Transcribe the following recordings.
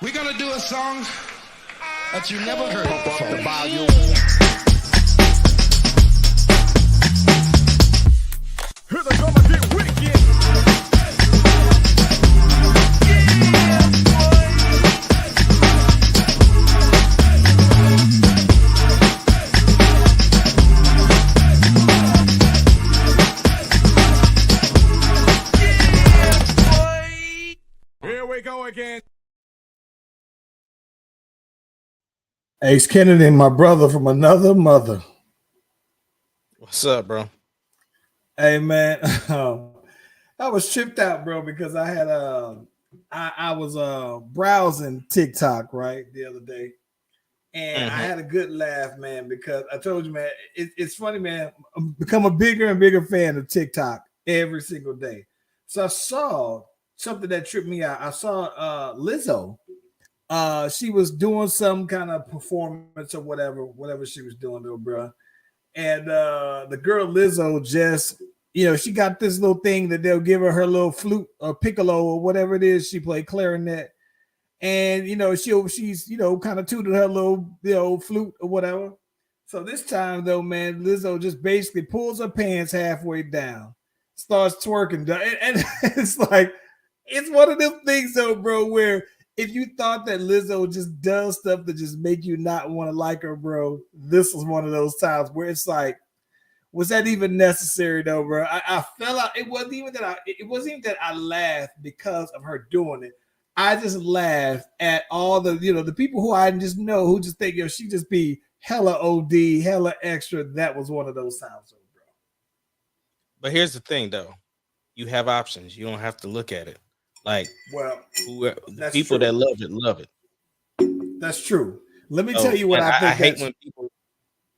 We're gonna do a song that you never heard before. The volume. Here they come and get wicked. Here we go again. Ace Kennedy, my brother from another mother. What's up, bro? Hey man, I was tripped out, bro, because I had I was browsing TikTok right the other day, and I had a good laugh, man, because I told you, man, it's funny, man. I'm become a bigger and bigger fan of TikTok every single day. So I saw something that tripped me out. I saw Lizzo. She was doing some kind of performance or whatever she was doing, though, bro. And the girl Lizzo just, she got this little thing that they'll give her little flute or piccolo or whatever it is. She played clarinet, and she's kind of tooted her little flute or whatever. So this time though, man, Lizzo just basically pulls her pants halfway down, starts twerking, and it's like it's one of them things though, bro, where if you thought that Lizzo just does stuff to just make you not want to like her, bro, this was one of those times where it's like, was that even necessary though, bro? I fell out. It wasn't even that I laughed because of her doing it. I just laughed at all the people who I just know who just think, she just be hella OD, hella extra. That was one of those times, though, bro. But here's the thing, though. You have options. You don't have to look at it. Like, the people that love it. That's true. Let me tell you what I think. I hate when people.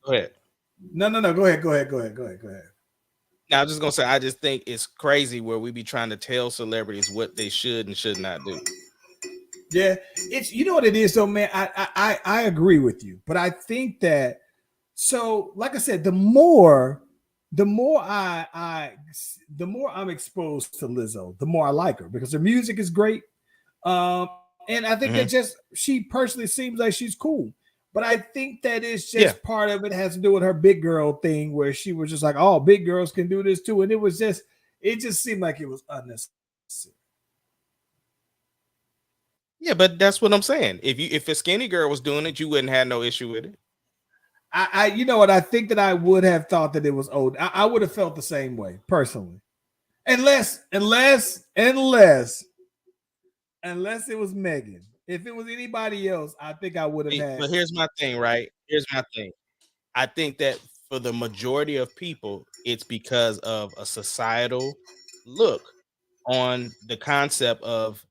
Go ahead. No. Go ahead. Now, I'm just gonna say, I just think it's crazy where we be trying to tell celebrities what they should and should not do. Yeah, it's what it is, though, man. I agree with you, but I think that like I said, the more I'm exposed to Lizzo, the more I like her because her music is great. And I think that she personally seems like she's cool. But I think that it's just part of it has to do with her big girl thing where she was just like, oh, big girls can do this too. And it just seemed like it was unnecessary. Yeah, but that's what I'm saying. If a skinny girl was doing it, you wouldn't have no issue with it. I think that I would have thought that it was old. I would have felt the same way personally, unless it was Megan. If it was anybody else, I think I would have had. But here's my thing, right? Here's my thing. I think that for the majority of people, it's because of a societal look on the concept of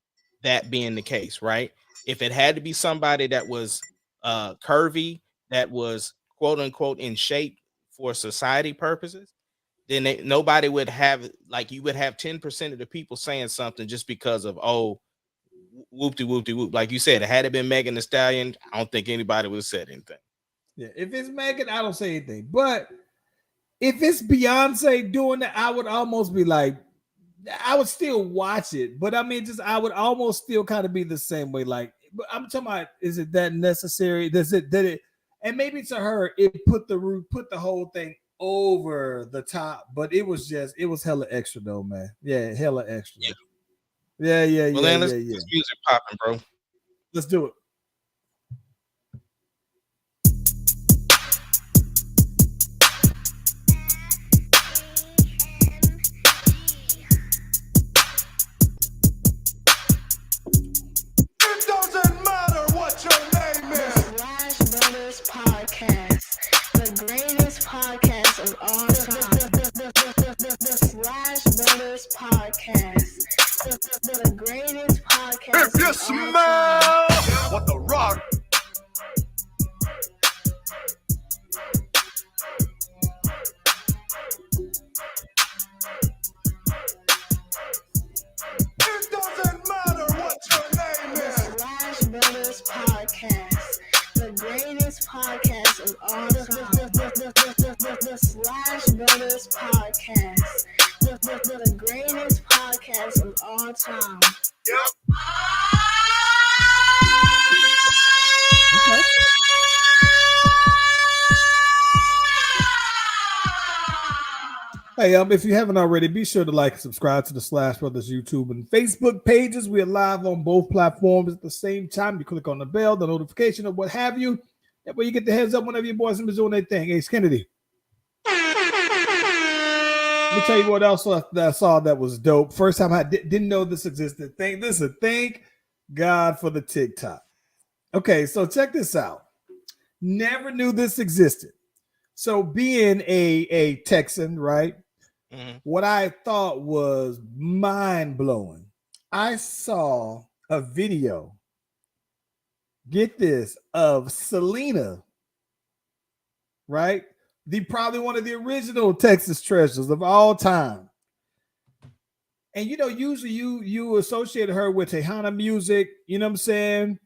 that being the case, right? If it had to be somebody that was curvy, that was quote unquote in shape for society purposes, then nobody would have, like, you would have 10% of the people saying something just because of, oh, whoop-de-whoop-de-whoop. Like you said, had it been Megan Thee Stallion, I don't think anybody would have said anything. Yeah, if it's Megan, I don't say anything. But if it's Beyonce doing it, I would almost be like, I would still watch it. But I mean, I would almost still kind of be the same way. Like, but I'm talking about, is it that necessary? Did it? And maybe to her, it put the whole thing over the top. But it was hella extra though, man. Yeah, hella extra. Yeah. Well, then let's music popping, bro. Let's do it. It doesn't matter what your name is. Slash Brothers Podcast, the greatest podcast of all time. The Slash Brothers Podcast, the greatest podcast. If you smell what the rock. It doesn't matter what your name is. Slash Brothers Podcast, the greatest podcast of all time. The Slash Brothers Podcast, the greatest podcast of all time. Yep. Hey, if you haven't already, be sure to like and subscribe to the Slash Brothers YouTube and Facebook pages. We are live on both platforms at the same time. You click on the bell, the notification, or what have you. That way you get the heads up whenever your boys are doing their thing. Hey, Kennedy. Let me tell you what else that I saw that was dope. First time I didn't know this existed. Thank God for the TikTok. Okay, so check this out. Never knew this existed. So being a Texan, right? Mhm. What I thought was mind blowing. I saw a video, get this, of Selena, right? Probably one of the original Texas treasures of all time. And usually you associate her with Tejana music, you know what I'm saying?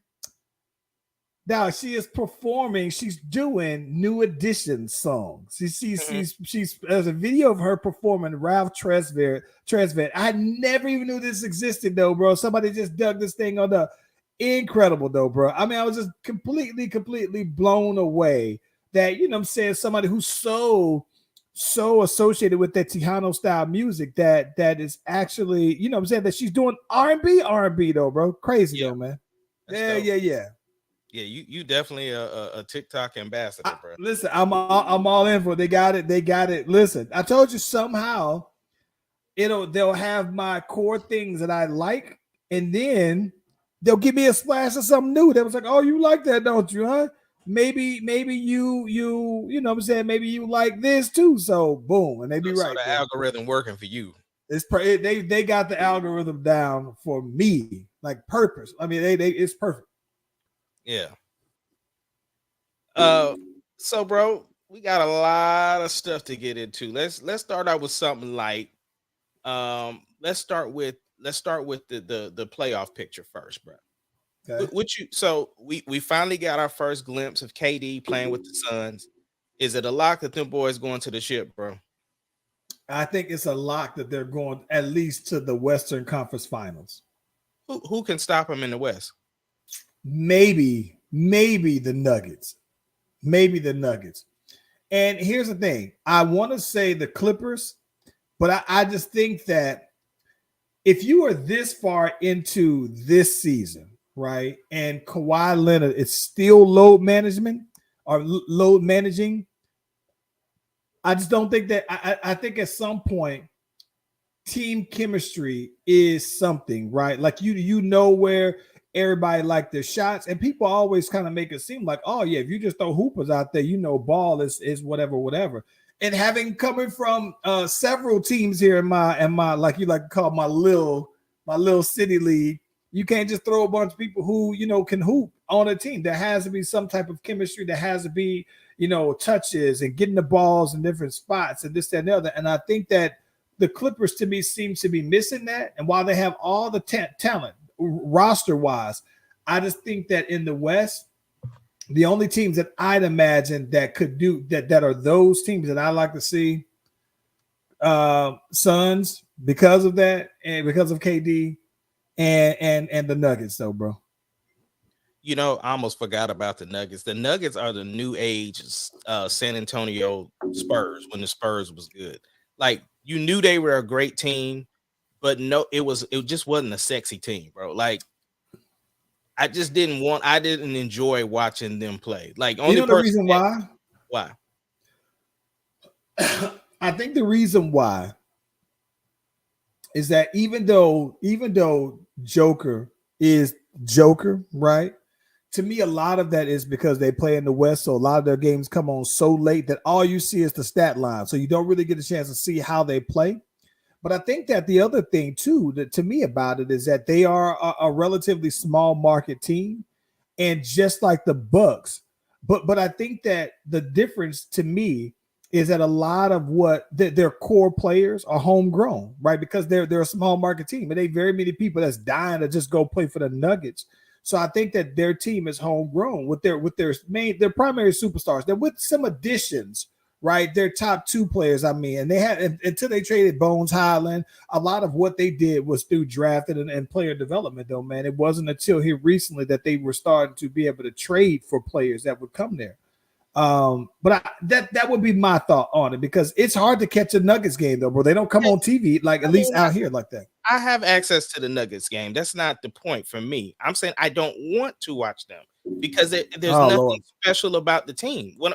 Now she is performing. She's doing New Edition songs. She's there's a video of her performing Ralph Tresvant. I never even knew this existed though, bro. Somebody just dug this thing on the incredible though, bro. I mean, I was just completely blown away that what I'm saying, somebody who's so associated with that Tejano style music that is actually, what I'm saying, that she's doing R&B though, bro. Crazy though, man. That's Yeah. dope. Yeah, you definitely a TikTok ambassador, bro. Listen, I'm all in for it. They got it. Listen, I told you somehow they'll have my core things that I like, and then they'll give me a splash of something new. They was like, "Oh, you like that, don't you? Huh? Maybe you know what I'm saying. Maybe you like this too." So boom, and they be right. So the algorithm working for you. They got the algorithm down for me, like purpose. I mean, it's perfect. Yeah. So bro, we got a lot of stuff to get into. Let's start out with something light. Let's start with the playoff picture first, bro. Okay. So we finally got our first glimpse of KD playing with the Suns. Is it a lock that them boys going to the ship, bro? I think it's a lock that they're going at least to the Western Conference Finals. Who can stop them in the West? Maybe the Nuggets. And here's the thing. I want to say the Clippers, but I just think that if you are this far into this season, right, and Kawhi Leonard is still load managing, I just don't think that I think at some point team chemistry is something, right? Like you know where everybody like their shots, and people always kind of make it seem like, oh yeah, if you just throw hoopers out there, ball is whatever. And having coming from several teams here in my like you like to call my little city league, you can't just throw a bunch of people who can hoop on a team. There has to be some type of chemistry. There has to be touches and getting the balls in different spots and this, that, and the other. And I think that the Clippers to me seem to be missing that. And while they have all the talent roster wise, I just think that in the West, the only teams that I'd imagine that could do that are those teams that I like to see, Suns, because of that and because of KD, and the Nuggets though, bro. I almost forgot about the Nuggets. The Nuggets are the new age San Antonio Spurs when the Spurs was good. Like, you knew they were a great team, but no, it just wasn't a sexy team, bro. Like, I didn't enjoy watching them play. Like, only the reason why? Why? I think the reason why is that even though Joker is Joker, right? To me, a lot of that is because they play in the West, so a lot of their games come on so late that all you see is the stat line. So you don't really get a chance to see how they play. But I think that the other thing, too, that to me about it is that they are a relatively small market team, and just like the Bucks. But I think that the difference to me is that a lot of what their core players are homegrown, right? Because they're a small market team, and they very many people that's dying to just go play for the Nuggets. So I think that their team is homegrown with their primary superstars. They're with some additions, right? Their top two players, I mean, and they had until they traded Bones Highland, a lot of what they did was through drafted and player development, though, man. It wasn't until here recently that they were starting to be able to trade for players that would come there. But that would be my thought on it because it's hard to catch a Nuggets game though, bro. They don't come on TV like at least out here like that. I have access to the Nuggets game. That's not the point for me. I'm saying I don't want to watch them because there's nothing Lord. special about the team. When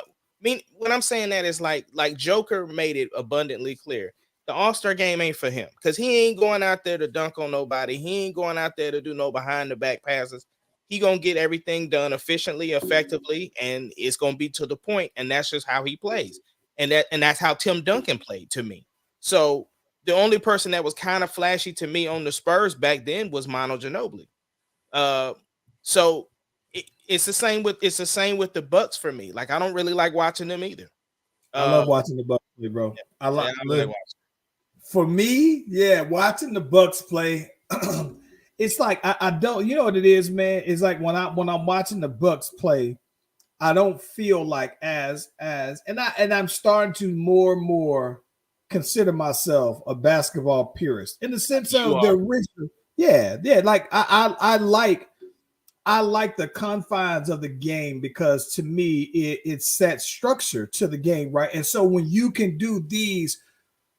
I'm saying that is like Joker made it abundantly clear. The All-Star game ain't for him because he ain't going out there to dunk on nobody. He ain't going out there to do no behind the back passes. He gonna get everything done efficiently, effectively, and it's gonna be to the point. And that's just how he plays. And that's how Tim Duncan played to me. So the only person that was kind of flashy to me on the Spurs back then was Manu Ginobili. So it's the same with the Bucks for me. Like I don't really like watching them either. I love watching the Bucks play, bro. I like watching. For me, watching the Bucks play. It's like I don't, you know what it is, man. It's like when I'm watching the Bucks play, I don't feel like and I'm starting to more and more consider myself a basketball purist in the sense of the original. Yeah. Like I like the confines of the game because to me it sets structure to the game, right? And so when you can do these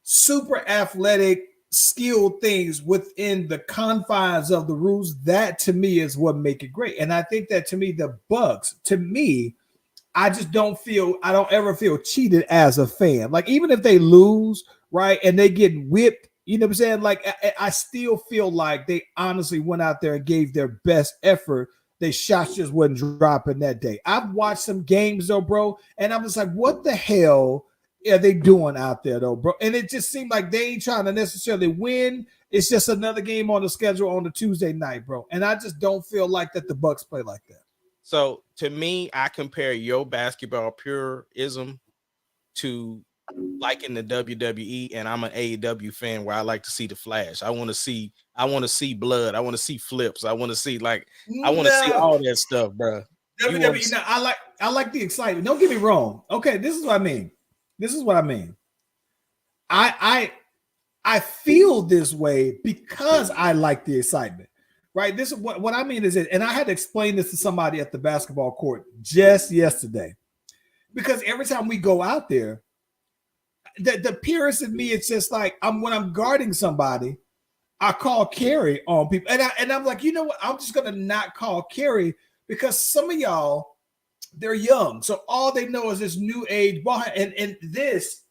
super athletic skilled things within the confines of the rules, that to me is what make it great. And I think that to me, the Bucks, to me, I don't ever feel cheated as a fan. Like even if they lose, right, and they get whipped, you know what I'm saying? Like I still feel like they honestly went out there and gave their best effort. Their shots just wasn't dropping that day. I've watched some games though, bro, and I'm just like, what the hell are they doing out there though, bro? And it just seemed like they ain't trying to necessarily win. It's just another game on the schedule on the Tuesday night, bro. And I just don't feel like that the Bucks play like that. So to me, I compare your basketball purism to like in the WWE, and I'm an AEW fan where I like to see the flash. I want to see blood. I want to see flips. I want to see I want to see all that stuff, bro. WWE, I like the excitement. Don't get me wrong. Okay, this is what I mean. I feel this way because I like the excitement, right? This is what I mean is it, and I had to explain this to somebody at the basketball court just yesterday, because every time we go out there, the purist in me, it's just like when I'm guarding somebody, I call carry on people, and I'm like, you know what? I'm just gonna not call carry because some of y'all, they're young, so all they know is this new age ball and this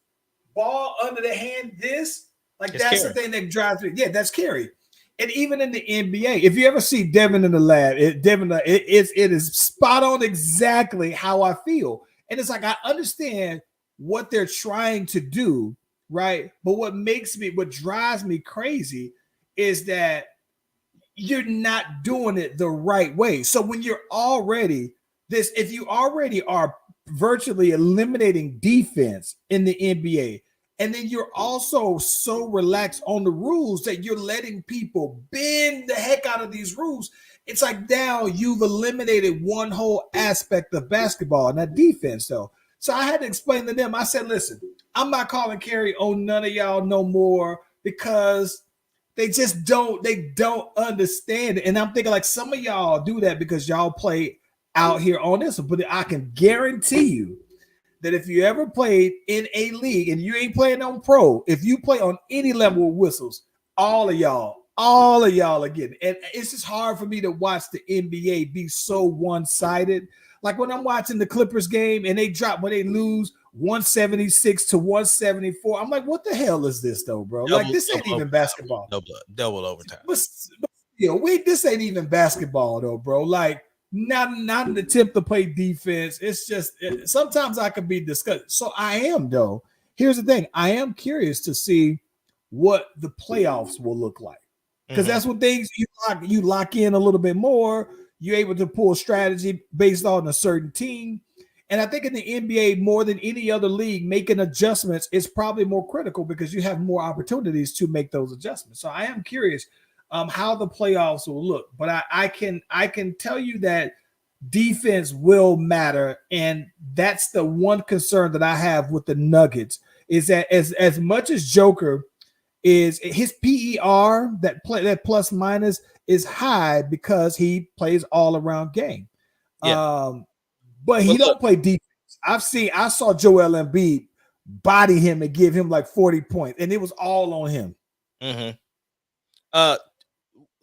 ball under the hand. That's carry. The thing that drives me. Yeah, that's carry. And even in the NBA, if you ever see Devin in the lab, it is spot on exactly how I feel. And it's like I understand what they're trying to do, right? But what drives me crazy is that you're not doing it the right way. So when you're if you already are virtually eliminating defense in the NBA, and then you're also so relaxed on the rules that you're letting people bend the heck out of these rules, it's like now you've eliminated one whole aspect of basketball, and that defense, though. So I had to explain to them. I said, listen, I'm not calling carry on none of y'all no more because they don't understand it. And I'm thinking like some of y'all do that because y'all play out here on this, but I can guarantee you that if you ever played in a league and you ain't playing on pro, if you play on any level of whistles, all of y'all are getting it. And it's just hard for me to watch the NBA be so one-sided. Like when I'm watching the Clippers game and when they lose 176 to 174, I'm like, what the hell is this though, bro? This ain't even basketball. Double overtime. But this ain't even basketball though, bro. Like, not an attempt to play defense. It's just sometimes I can be disgusted. So I am though. Here's the thing: I am curious to see what the playoffs will look like because that's what things you lock in a little bit more. You're able to pull strategy based on a certain team, and I think in the NBA more than any other league, making adjustments is probably more critical because you have more opportunities to make those adjustments. So I am curious how the playoffs will look, but I can tell you that defense will matter, and that's the one concern that I have with the Nuggets is that as much as Joker is his PER, that plus minus is high because he plays all around game, but he don't play defense I saw Joel Embiid body him and give him like 40 points, and it was all on him. Mm-hmm.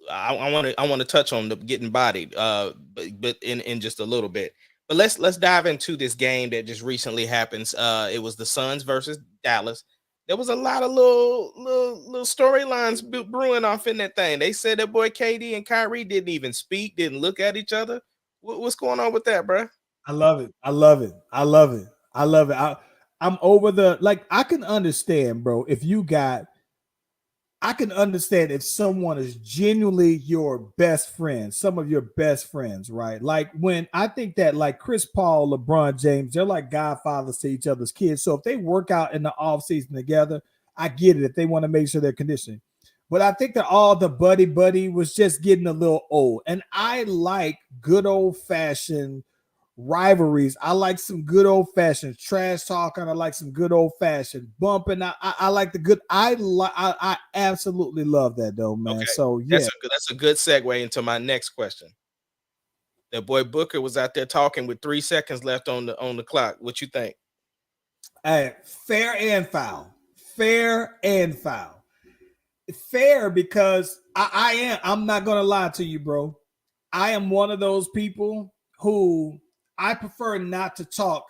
I want to touch on the getting bodied, but in just a little bit. But let's dive into this game that just recently happens. It was the Suns versus Dallas. There was a lot of little storylines brewing off in that thing. They said that boy KD and Kyrie didn't even speak, didn't look at each other. What's going on with that, bro? I love it. I'm over the like. I can understand, bro. I can understand if someone is genuinely your best friend, some of your best friends, right? Like when I think that like Chris Paul, LeBron James, they're like godfathers to each other's kids. So if they work out in the off season together, I get it if they want to make sure they're conditioning. But I think that all the buddy was just getting a little old. And I like good old fashioned rivalries. I like some good old fashioned trash talking. I like some good old fashioned bumping. I like the good. I absolutely love that though, man. Okay. So yeah, that's a good segue into my next question. That boy Booker was out there talking with 3 seconds left on the clock. What you think? hey, fair and foul. Fair because I'm not gonna lie to you, bro. I am one of those people who I prefer not to talk.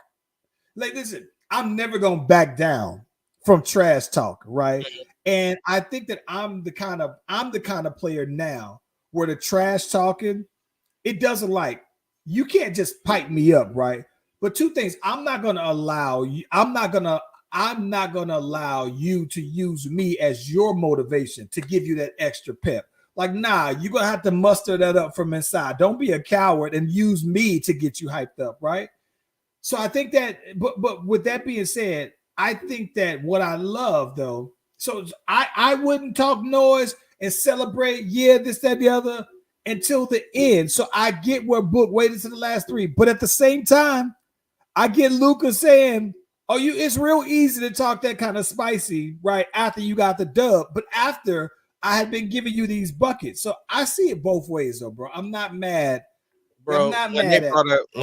Like, listen, I'm never gonna back down from trash talk, right? And I think that I'm the kind of player now where the trash talking, it doesn't like you can't just pipe me up, right? But two things, I'm not gonna allow you to use me as your motivation to give you that extra pep. Like, nah, you're gonna have to muster that up from inside. Don't be a coward and use me to get you hyped up, right? So I think that, but with that being said, I think that what I love though, so I wouldn't talk noise and celebrate, yeah, this, that, the other until the end. So I get where Book waited to the last 3, but at the same time, I get Luka saying, "Oh, it's real easy to talk that kind of spicy, right? After you got the dub, but after I had been giving you these buckets." So I see it both ways, though, bro. I'm not mad. Bro, I'm not when mad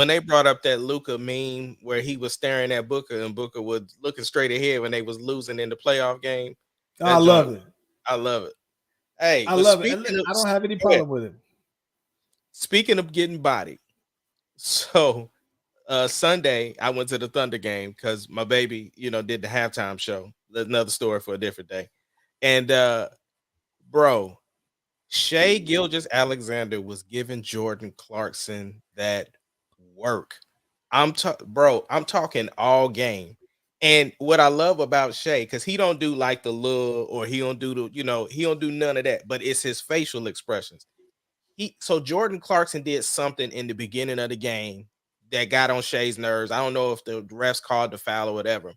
they brought up that Luka meme where he was staring at Booker and Booker was looking straight ahead when they was losing in the playoff game. I love it. I love it. Hey, I love it. I don't have any problem with it. Speaking of getting bodied, so Sunday I went to the Thunder game because my baby, did the halftime show. That's another story for a different day. And bro, Shea Gilgeous-Alexander was giving Jordan Clarkson that work. I'm talking all game. And what I love about Shea, because he don't do like the little, or he don't do he don't do none of that, but it's his facial expressions. So Jordan Clarkson did something in the beginning of the game that got on Shea's nerves. I don't know if the refs called the foul or whatever.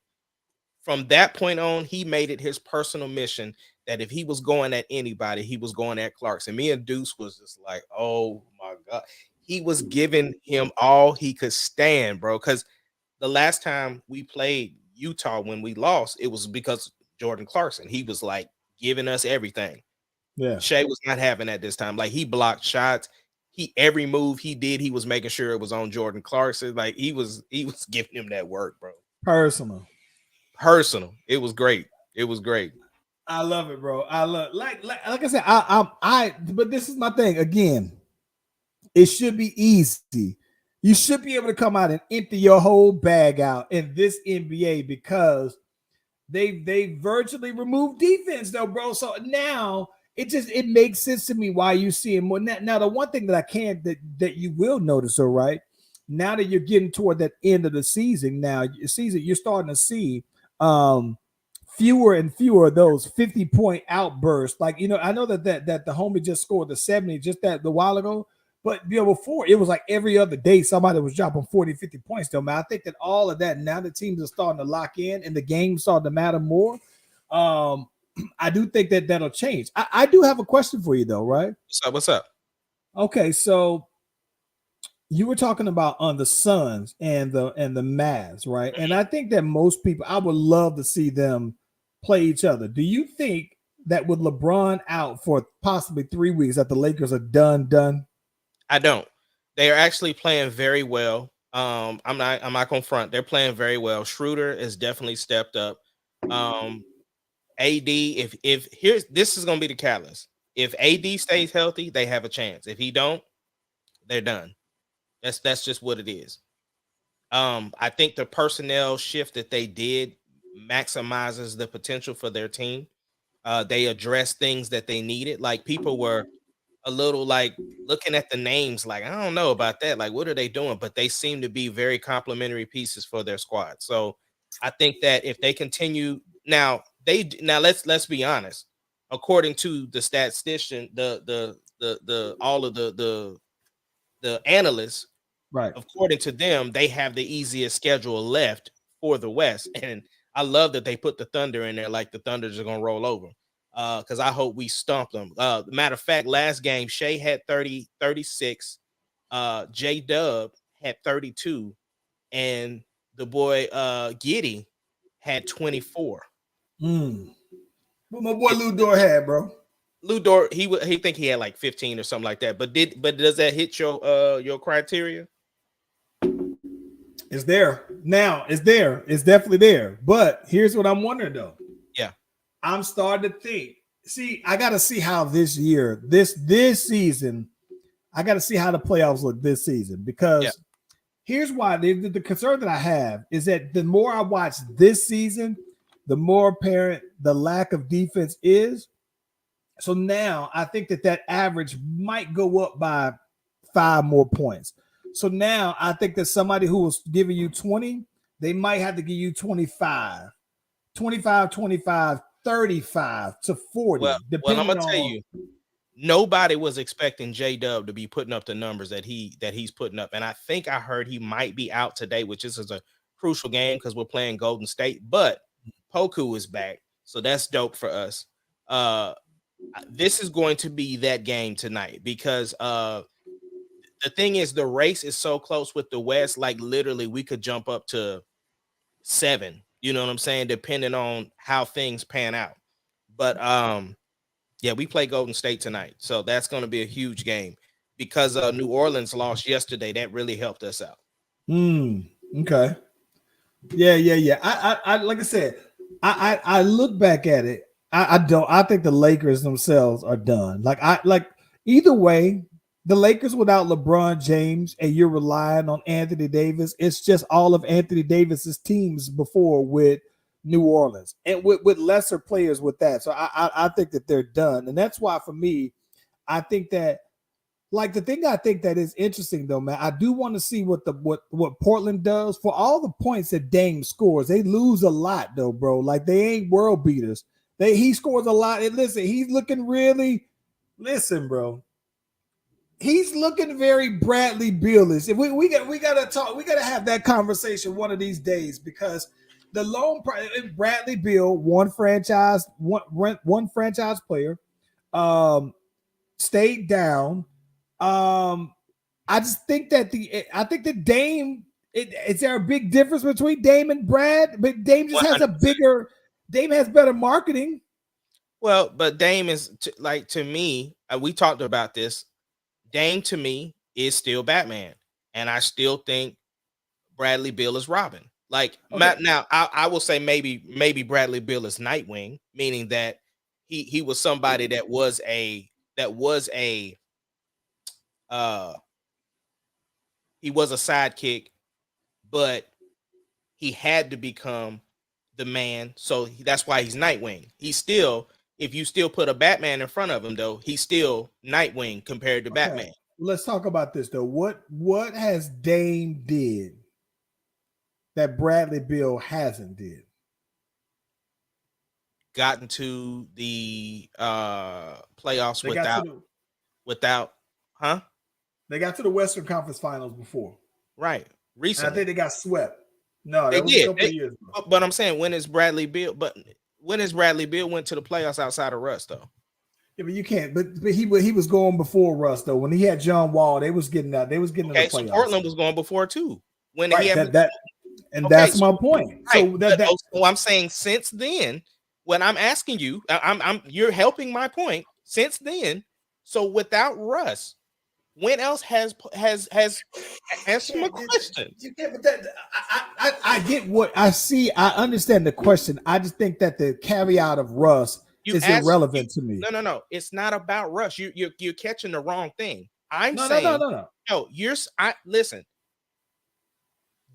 From that point on, he made it his personal mission that if he was going at anybody, he was going at Clarkson. Me and Deuce was just like, oh my God. He was giving him all he could stand, bro. Because the last time we played Utah when we lost, it was because Jordan Clarkson. He was like giving us everything. Yeah. Shea was not having that this time. Like, he blocked shots. Every move he did, he was making sure it was on Jordan Clarkson. Like, he was giving him that work, bro. Personal. It was great. I love it, bro. I love like I said, but this is my thing. Again, it should be easy. You should be able to come out and empty your whole bag out in this NBA because they virtually removed defense though, bro. So now it makes sense to me why you see more. Now the one thing that I can that you will notice, all right, now that you're getting toward that end of the season, you're starting to see fewer and fewer of those 50-point outbursts. Like, I know that the homie just scored the 70 just that the while ago, but before it was like every other day somebody was dropping 40, 50 points though, man. I think that all of that, now the teams are starting to lock in and the game starting to matter more. I do think that that'll change. I do have a question for you though, right? What's up? Okay, so you were talking about on the Suns and the Mavs, right? And I think that most people, I would love to see them play each other. Do you think that with LeBron out for possibly 3 weeks that the Lakers are done? I don't. They are actually playing very well. I'm not gonna front. They're playing very well. Schroeder has definitely stepped up. AD, if here's this is gonna be the catalyst. If AD stays healthy, they have a chance. If he don't, they're done. That's just what it is. I think the personnel shift that they did maximizes the potential for their team. They addressed things that they needed. Like people were a little like looking at the names, like I don't know about that. Like, what are they doing? But they seem to be very complementary pieces for their squad. So I think that if they continue now let's be honest. According to the statistician, the all of the analysts, Right. according to them, they have the easiest schedule left for the West. And I love that they put the Thunder in there, like the Thunders are gonna roll over. Because I hope we stomp them. Matter of fact, last game, Shea had 36, J Dub had 32, and the boy Giddy had 24. What my boy Lou Dort had, bro. Lou Dort, he think he had like 15 or something like that. But does that hit your criteria? It's there. Now, it's there. It's definitely there. But here's what I'm wondering though. Yeah. I'm starting to think. See, I got to see how this year, this season, I got to see how the playoffs look this season because here's why the concern that I have is that the more I watch this season, the more apparent the lack of defense is. So now I think that average might go up by 5 more points. So now I think that somebody who was giving you 20, they might have to give you 25, 35 to 40. Well, I'm gonna tell you, nobody was expecting J Dub to be putting up the numbers that he's putting up, and I think I heard he might be out today, which is a crucial game because we're playing Golden State. But Poku is back, so that's dope for us. This is going to be that game tonight because the thing is, the race is so close with the West. Like literally, we could jump up to 7. You know what I'm saying? Depending on how things pan out. But yeah, we play Golden State tonight, so that's going to be a huge game because New Orleans lost yesterday. That really helped us out. Okay. Yeah. I like I said, I look back at it. I think the Lakers themselves are done. Like either way, the Lakers without LeBron James and you're relying on Anthony Davis, it's just all of Anthony Davis's teams before with New Orleans and with lesser players with that. So I think that they're done. And that's why for me, I think that like the thing I think that is interesting though, man, I do want to see what Portland does for all the points that Dame scores. They lose a lot though, bro. Like they ain't world beaters. He scores a lot. And listen, he's looking really bro. He's looking very Bradley Beal-ish. If we gotta talk, we gotta have that conversation one of these days because the Bradley Beal, one franchise player, stayed down. I just think that Dame. Is there a big difference between Dame and Brad? But Dame just 100%. has Dame has better marketing. Well, but Dame is to me. We talked about this. Dame to me is still Batman, and I still think Bradley Beal is Robin. Like now, I will say maybe Bradley Beal is Nightwing, meaning that he was somebody that was a sidekick, but he had to become the man, so that's why he's Nightwing. He's still, if you still put a Batman in front of him, though, he's still Nightwing compared to Batman. Let's talk about this though. What has Dame did that Bradley Beal hasn't did? Gotten to the playoffs without, huh? They got to the Western Conference Finals before, right? Recently, and I think they got swept. No, they that was did. a couple of years ago. But I'm saying, when is Bradley Beal? But when has Bradley Beal went to the playoffs outside of Russ though? Yeah, but you can't. But he was going before Russ though. When he had John Wall, they was getting out. They was getting okay. In the playoffs. So Portland was going before too. When right, he had that's my point. Right. So so I'm saying since then, when I'm asking you, you're helping my point. Since then, so without Russ, When else has answer my question? But I get what I see. I understand the question. I just think that the caveat of Russ You is ask irrelevant to me. no. It's not about Russ. You're catching the wrong thing. I'm No. saying no. Listen.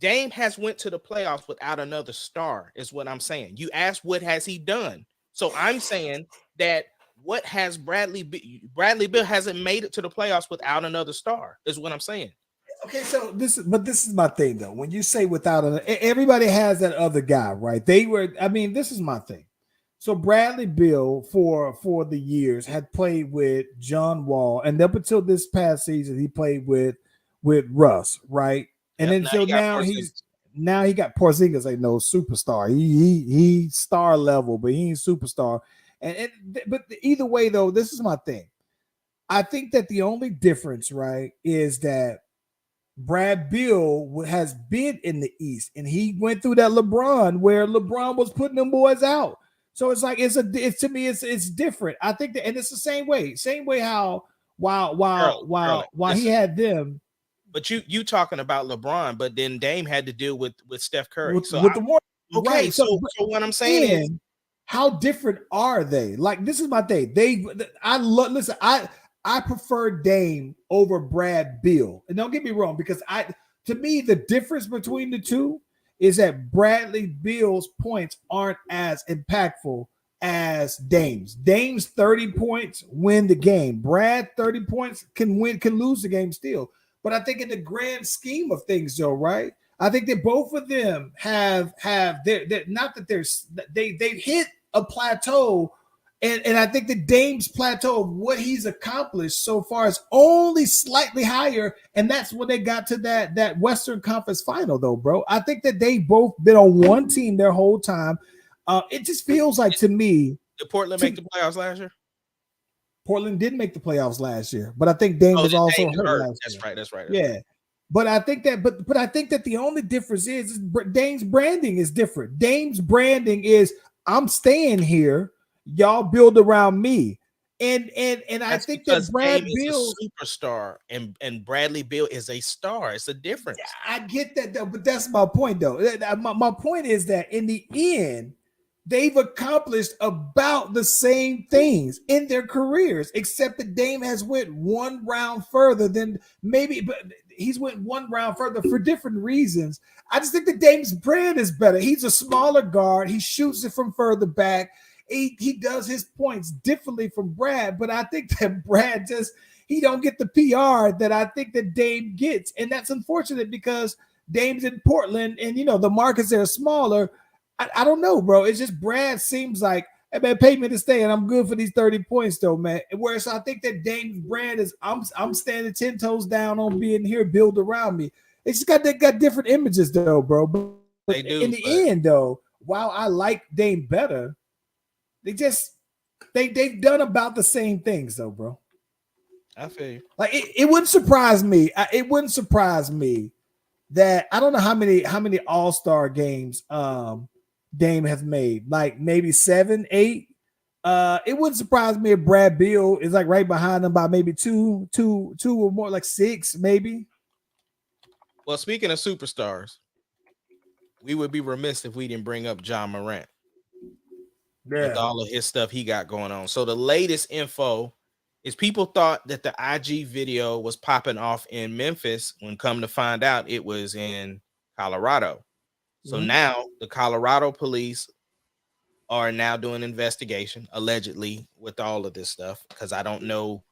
Dame has went to the playoffs without another star, is what I'm saying. You asked what has he done. So I'm saying that what has Bradley Bill hasn't made it to the playoffs without another star, is what I'm saying. Okay, so this is my thing though. When you say without everybody has that other guy, right? This is my thing. So Bradley Bill for the years had played with John Wall, and up until this past season, he played with Russ, right? And Yep, then so now Porzingis. he got Porzingis, ain't no superstar. He star level, but he ain't superstar. But either way though, this is my thing. I think that the only difference, right, is that Brad Bill has been in the East, and he went through that LeBron where LeBron was putting them boys out. So it's like to me it's different. I think that, and it's the same way how while he had them. But you talking about LeBron, but then Dame had to deal with Steph Curry. With So the Warriors, okay, right? so what I'm saying is, how different are they? Like, this is my thing. I prefer Dame over Brad Bill. And don't get me wrong, because to me, the difference between the two is that Bradley Bill's points aren't as impactful as Dame's. Dame's 30 points win the game. Brad 30 points can lose the game still. But I think in the grand scheme of things, though, right? I think that both of them have not that they've hit a plateau. And I think the Dame's plateau of what he's accomplished so far is only slightly higher, and that's when they got to that Western Conference final, though, bro. I think that they both been on one team their whole time. It just feels like to me. Did Portland make the playoffs last year? Portland did make the playoffs last year, but I think Dame was also hurt last year. That's right. Yeah. But I think that, but I think that the only difference is Dame's branding is different. Dame's branding is, I'm staying here. Y'all build around me, and I think that Brad Bill is a superstar, and Bradley Bill is a star. It's a difference. I get that though, but that's my point though. My point is that in the end, they've accomplished about the same things in their careers, except that Dame has went one round further than maybe, but he's went one round further for different reasons. I just think that Dame's brand is better. He's a smaller guard. He shoots it from further back. He does his points differently from Brad, but I think that Brad he don't get the PR that I think that Dame gets, and that's unfortunate because Dame's in Portland, and the markets there are smaller. I don't know, bro. It's just Brad seems like, hey man, pay me to stay, and I'm good for these 30 points, though, man. Whereas I think that Dame's brand is, I'm standing 10 toes down on being here, build around me. It's just they got different images, though, bro. But in the end, though, while I like Dame better, they've done about the same things, though, bro. I feel you. Like it wouldn't surprise me. It wouldn't surprise me that I don't know how many All-Star games Dame has made, like maybe 7, 8. It wouldn't surprise me if Brad Bill is like right behind him by maybe two or more, like 6, maybe. Well, speaking of superstars, we would be remiss if we didn't bring up John Morant. Yeah. With all of his stuff he got going on. So the latest info is people thought that the IG video was popping off in Memphis, when come to find out it was in Colorado. So now the Colorado police are now doing an investigation, allegedly, with all of this stuff, because I don't know.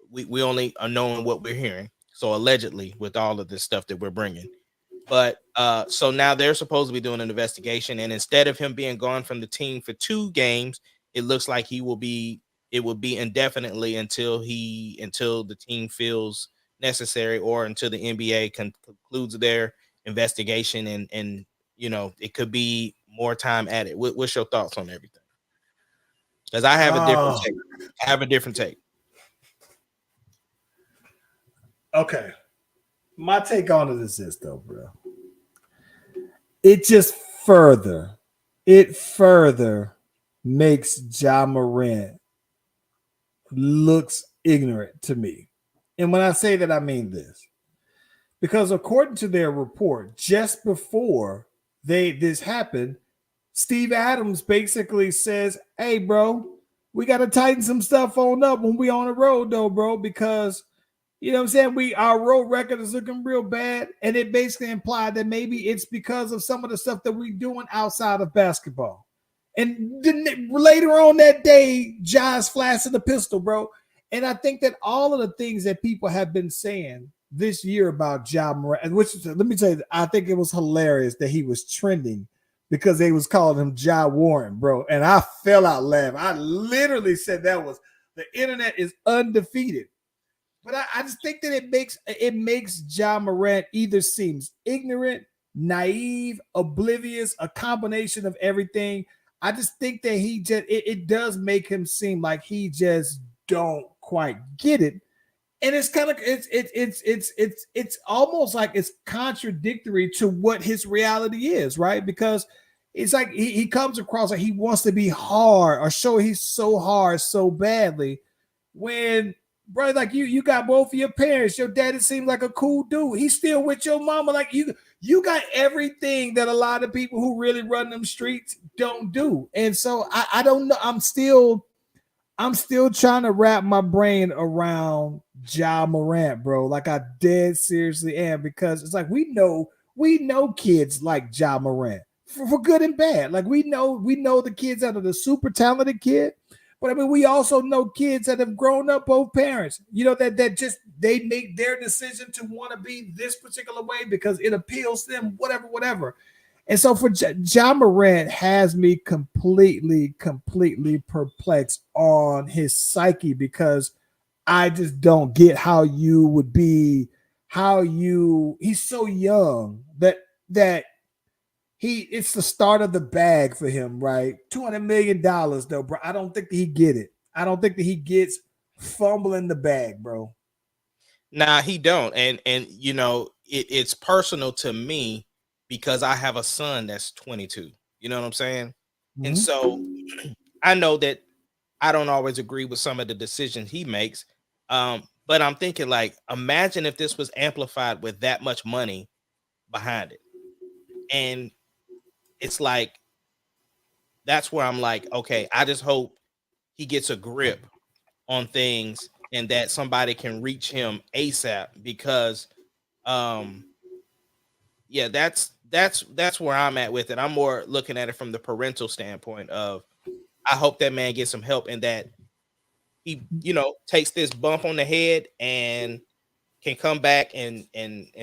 We only are knowing what we're hearing. So allegedly, with all of this stuff that we're bringing. But so now they're supposed to be doing an investigation, and instead of him being gone from the team for 2 games, it looks like it will be indefinitely until the team feels necessary, or until the NBA concludes their investigation, and it could be more time at it. What's your thoughts on everything? Because I have a different take. I have a different take. Okay. My take on it is this, though, bro. It further makes Ja Morant looks ignorant to me. And when I say that, I mean this. Because according to their report, just before this happened, Steve Adams basically says, "Hey, bro, we got to tighten some stuff on up when we on the road, though, bro, because you know what I'm saying, our road record is looking real bad." And it basically implied that maybe it's because of some of the stuff that we doing outside of basketball. And then later on that day, Josh flashing the pistol, bro. And I think that all of the things that people have been saying this year about Ja Morant, which let me tell you, I think it was hilarious that he was trending because they was calling him Ja Warren, bro. And I fell out laughing. I literally said that was the internet is undefeated. But I just think that it makes Ja Morant either seems ignorant, naive, oblivious, a combination of everything. I just think that it does make him seem like he just don't quite get it. And it's kind of it's almost like it's contradictory to what his reality is, right? Because it's like he comes across like he wants to be hard or show he's so hard so badly when, bro, like you got both of your parents. Your daddy seemed like a cool dude. He's still with your mama. Like you got everything that a lot of people who really run them streets don't do. And so I don't know. I'm still trying to wrap my brain around Ja Morant, bro. Like I dead seriously am, because it's like we know kids like Ja Morant for good and bad. Like we know the kids that are the super talented kid, but I mean we also know kids that have grown up both parents. You know that just they make their decision to want to be this particular way because it appeals to them, whatever. And so for Ja Morant has me completely perplexed on his psyche, because I just don't get how you would be, he's so young that it's the start of the bag for him, right? $200 million though, bro. I don't think that he get it. I don't think that he gets fumbling the bag, bro. Nah, he don't. And you know, it's personal to me because I have a son that's 22. You know what I'm saying? And Mhm. so I know that I don't always agree with some of the decisions he makes. But I'm thinking, like, imagine if this was amplified with that much money behind it. And it's like that's where I'm like, okay, I just hope he gets a grip on things and that somebody can reach him ASAP, because um yeah, that's where I'm at with it. I'm more looking at it from the parental standpoint of I hope that man gets some help and that he, you know, takes this bump on the head and can come back and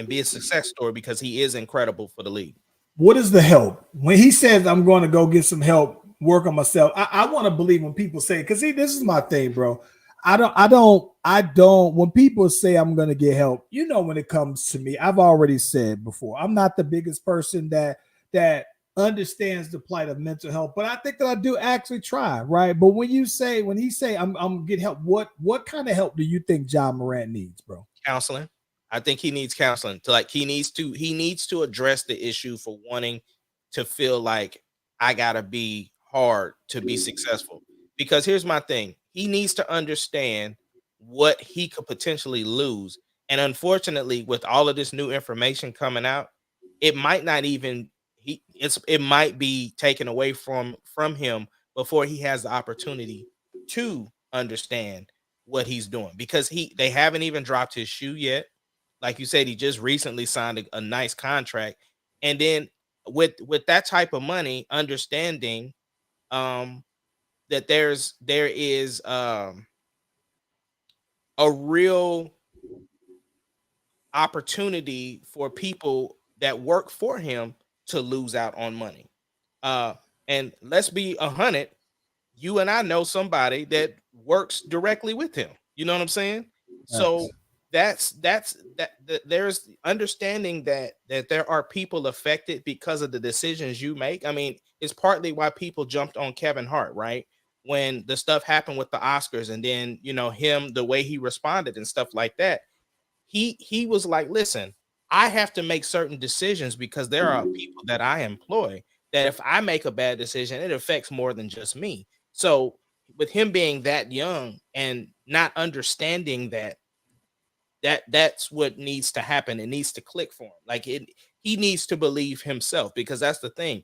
be a success story, because he is incredible for the league. What is the help? When he says I'm going to go get some help, work on myself, I want to believe when people say, because see, this is my thing, bro. I don't. When people say I'm going to get help, when it comes to me, I've already said before, I'm not the biggest person that understands the plight of mental health, but I think that I do actually try, right? But when he say I'm get help, what kind of help do you think John Morant needs, bro? Counseling. I think he needs counseling to, like, he needs to address the issue for wanting to feel like I gotta be hard to be successful. Because here's my thing. He needs to understand what he could potentially lose. And unfortunately, with all of this new information coming out, it might not even it might be taken away from him before he has the opportunity to understand what he's doing, because they haven't even dropped his shoe yet. Like you said, he just recently signed a nice contract, and then with that type of money, understanding um that there is a real opportunity for people that work for him to lose out on money. Uh and let's be 100, you and I know somebody that works directly with him. You know what I'm saying? So Facts. there's understanding that there are people affected because of the decisions you make. I mean, it's partly why people jumped on Kevin Hart, right? When the stuff happened with the Oscars, and then him, the way he responded and stuff like that. He was like, listen, I have to make certain decisions because there are people that I employ that if I make a bad decision, it affects more than just me. So with him being that young and not understanding that That's what needs to happen. It needs to click for him. Like he needs to believe himself, because that's the thing.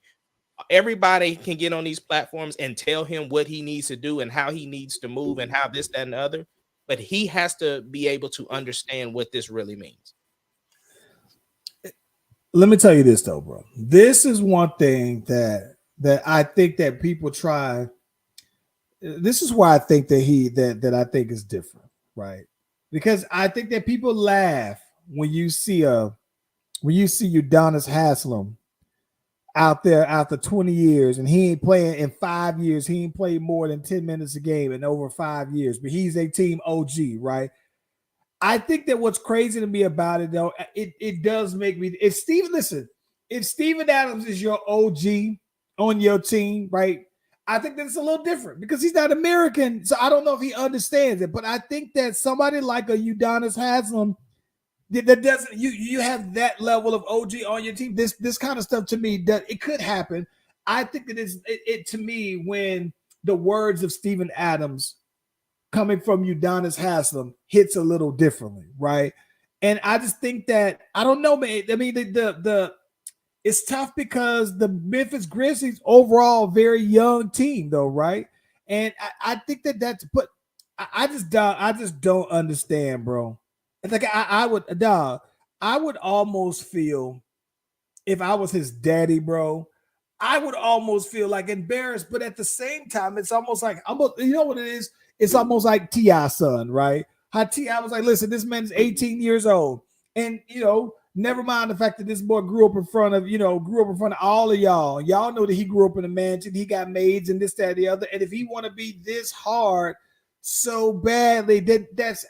Everybody can get on these platforms and tell him what he needs to do and how he needs to move and how this, that, and the other. But he has to be able to understand what this really means. Let me tell you this though, bro. This is one thing that I think that people try. This is why I think that I think is different, right? Because I think that people laugh when you see Udonis Haslem out there after 20 years, and he ain't playing in 5 years. He ain't played more than 10 minutes a game in over 5 years, but he's a team OG, right? I think that what's crazy to me about it, though, it does make me. If Steven Adams is your OG on your team, right? I think that it's a little different because he's not American, so I don't know if he understands it. But I think that somebody like a Udonis Haslem that doesn't you have that level of OG on your team. This kind of stuff to me that it could happen. I think that it to me when the words of Steven Adams coming from Udonis Haslem hits a little differently, right? And I just think that I don't know, man. I mean, the it's tough because the Memphis Grizzlies overall very young team, though, right? And I think that's but I just don't understand, bro. It's like I would almost feel if I was his daddy, bro. I would almost feel like embarrassed, but at the same time, it's almost like you know what it is? It's almost like T.I.'s son, right? How T.I. was like, listen, this man is 18 years old. And never mind the fact that this boy grew up in front of all of y'all. Y'all know that he grew up in a mansion, he got maids and this, that, the other. And if he want to be this hard so badly, that's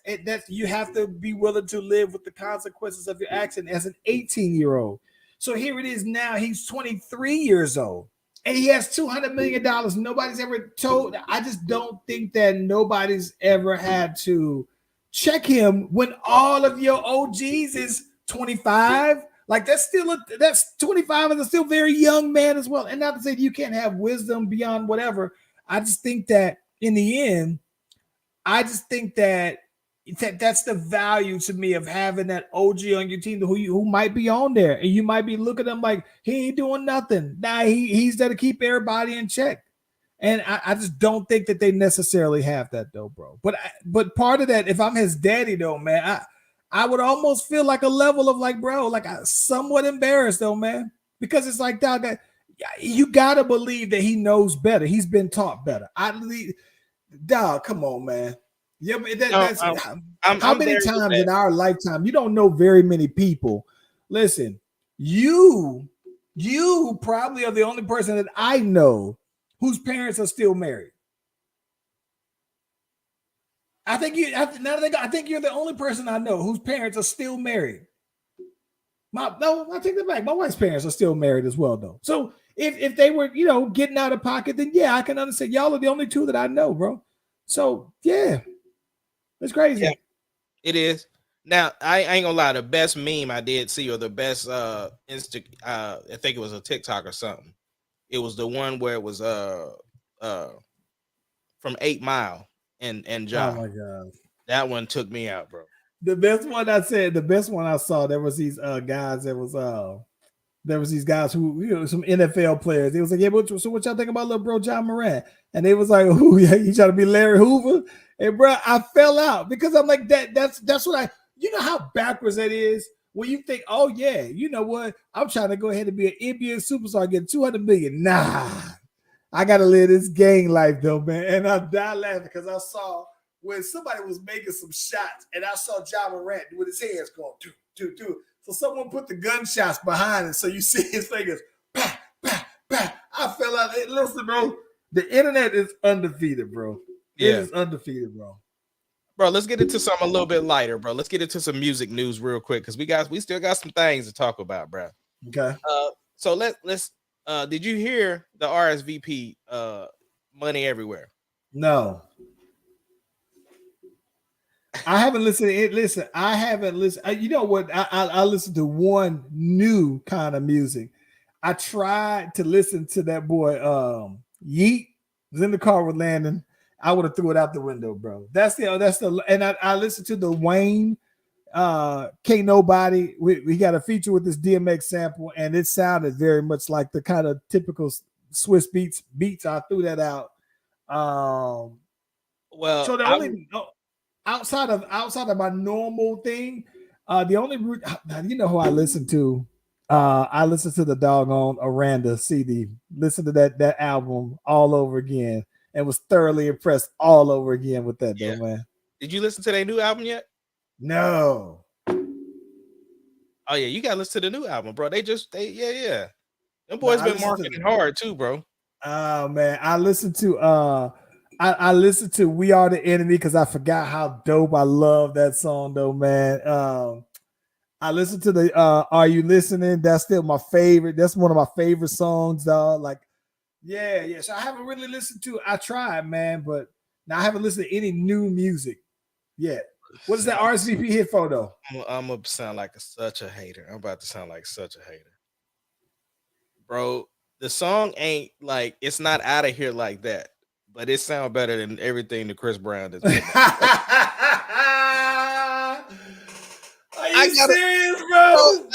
you have to be willing to live with the consequences of your action as an 18-year-old. So here it is now, he's 23 years old. And he has $200 million. Nobody's ever told. I just don't think that nobody's ever had to check him when all of your OGs is 25. Like that's 25 is a still very young man as well. And not to say you can't have wisdom beyond whatever. I just think that in the end, that's the value to me of having that OG on your team who might be on there, and you might be looking at him like he ain't doing nothing. Nah, he's there to keep everybody in check. And I just don't think that they necessarily have that though, bro. But part of that, if I'm his daddy though, man, I would almost feel like a level of like, bro, like I somewhat embarrassed though, man, because it's like, dog, you gotta believe that he knows better. He's been taught better. Dog, come on, man. Yeah, but that's how many times in our lifetime you don't know very many people. Listen, you probably are the only person that I know whose parents are still married. I think you're the only person I know whose parents are still married. I take that back. My wife's parents are still married as well, though. So if they were, getting out of pocket, then yeah, I can understand. Y'all are the only two that I know, bro. So yeah, it's crazy. Yeah, it is. Now I ain't gonna lie. The best meme I did see, or the best I think it was a TikTok or something. It was the one where it was from 8 Mile and John. Oh my god, that one took me out, bro. The best one I saw, there was these guys. There was these guys who, some NFL players. They was like, yeah, so what y'all think about little bro John Morant? And they was like, oh yeah, you trying to be Larry Hoover? And bro, I fell out because I'm like that's what how backwards that is when you think, oh yeah, you know what? I'm trying to go ahead and be an NBA superstar, get $200 million. Nah, I gotta live this gang life though, man. And I died laughing because I saw when somebody was making some shots, and I saw John Morant with his hands going do. So someone put the gunshots behind it, so you see his fingers. Bah, bah, bah. I fell out. Hey, listen, bro. The internet is undefeated, bro. Yeah. It is undefeated, bro. Bro, let's get into something a little bit lighter, bro. Let's get into some music news real quick because we still got some things to talk about, bro. Okay. So let's. Did you hear the RSVP? Money Everywhere. No. I haven't listened to it. Listen, I haven't listened. You know what? I listened to one new kind of music. I tried to listen to that boy Yeet. Was in the car with Landon. I would have threw it out the window, bro. And I listened to the Wayne Can't Nobody. We got a feature with this DMX sample, and it sounded very much like the kind of typical Swiss beats. I threw that out. Well, So the only outside of my normal thing, the only route, you know who I listen to. I listened to the doggone Aranda CD. Listen to that album all over again, and was thoroughly impressed all over again with that yeah. though, man. Did you listen to their new album yet? No. Oh yeah, you gotta listen to the new album, bro. Yeah. Them boys been marketing hard too, bro. Oh man, I listened to I listened to We Are the Enemy because I forgot how dope I love that song though, man. I listened to the Are You Listening? That's still my favorite. That's one of my favorite songs, dog. Like, yeah. So I haven't really listened to it. I tried, man, but now I haven't listened to any new music yet. What is that RSVP hit for though? I'm gonna sound like such a hater. I'm about to sound like such a hater, bro. The song ain't like it's not out of here like that, but it sounds better than everything that Chris Brown does. Are you serious, bro?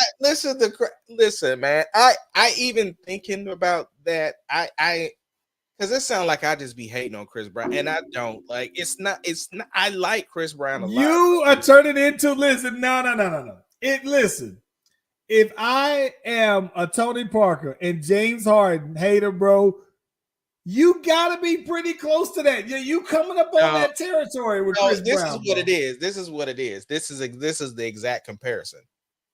Listen, man. I even thinking about that. I because it sounds like I just be hating on Chris Brown, and I don't. Like it's not. I like Chris Brown a lot. You are turning into listen. No. Listen. If I am a Tony Parker and James Harden hater, bro, you gotta be pretty close to that. You coming up on that territory with Chris Brown. This is what it is. This is what it is. This is the exact comparison.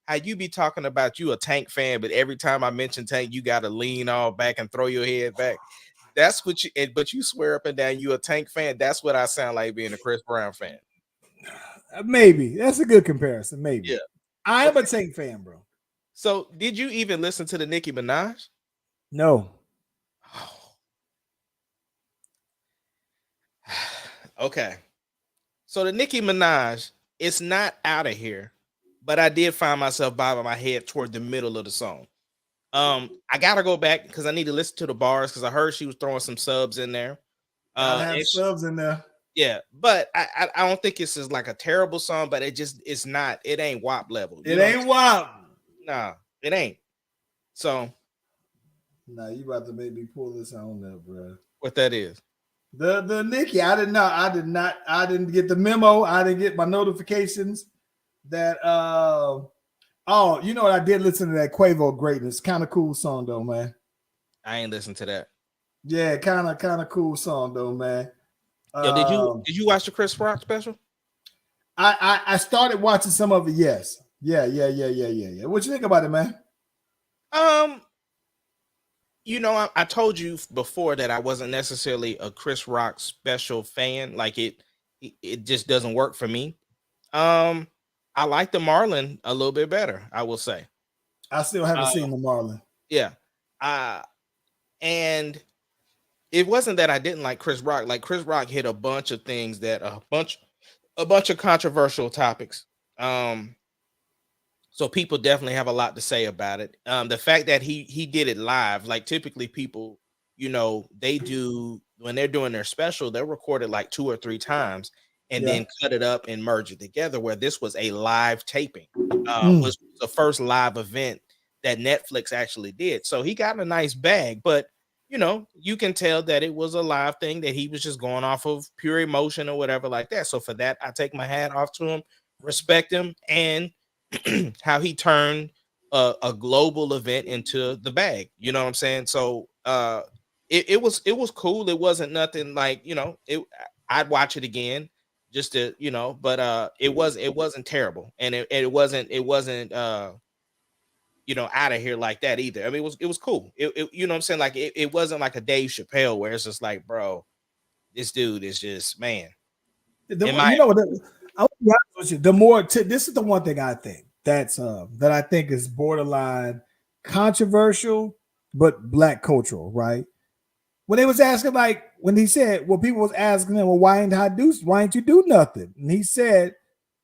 How you be talking about you a Tank fan, but every time I mention Tank, you gotta lean all back and throw your head back. That's what you. But you swear up and down you a Tank fan. That's what I sound like being a Chris Brown fan. Maybe that's a good comparison. Maybe. Yeah, I am a Tank fan, bro. So, did you even listen to the Nicki Minaj? No. Okay. So the Nicki Minaj, it's not out of here, but I did find myself bobbing my head toward the middle of the song. I gotta go back because I need to listen to the bars because I heard she was throwing some subs in there. I have subs in there. Yeah, but I don't think it's just like a terrible song, but it's not. It ain't WAP level. It ain't WAP. Nah, it ain't. So, nah, you about to make me pull this on there, bro. What that is? The Nicki. I didn't get the memo. I didn't get my notifications that you know what? I did listen to that Quavo Greatness. Kind of cool song though, man. I ain't listened to that. Yeah, kind of cool song though, man. Yo, did you watch the Chris Rock special? I started watching some of it. Yes. Yeah. What you think about it, man? You know, I told you before that I wasn't necessarily a Chris Rock special fan. Like it just doesn't work for me. I like the Marlon a little bit better, I will say. I still haven't seen the Marlon. Yeah. And it wasn't that I didn't like Chris Rock. Like Chris Rock hit a bunch of things that a bunch of controversial topics. So people definitely have a lot to say about it. The fact that he did it live, like typically people, you know, they do when they're doing their special, they're recorded like 2 or 3 times and then cut it up and merge it together. Where this was a live taping, was the first live event that Netflix actually did. So he got a nice bag, but you know, you can tell that it was a live thing that he was just going off of pure emotion or whatever like that. So for that, I take my hat off to him, respect him, and how he turned a global event into the bag. You know what I'm saying? So it was cool. It wasn't nothing like, you know, I'd watch it again just to, you know, but it wasn't terrible, and it wasn't you know, out of here like that either. I mean, it was cool. It you know what I'm saying? Like it wasn't like a Dave Chappelle where it's just like, bro, this dude is just, man. You know what? I'll be honest with you. This is the one thing I think that I think is borderline controversial, but black cultural, right? When they was asking, like, when he said, well, people was asking him, well, why ain't you do nothing? And he said,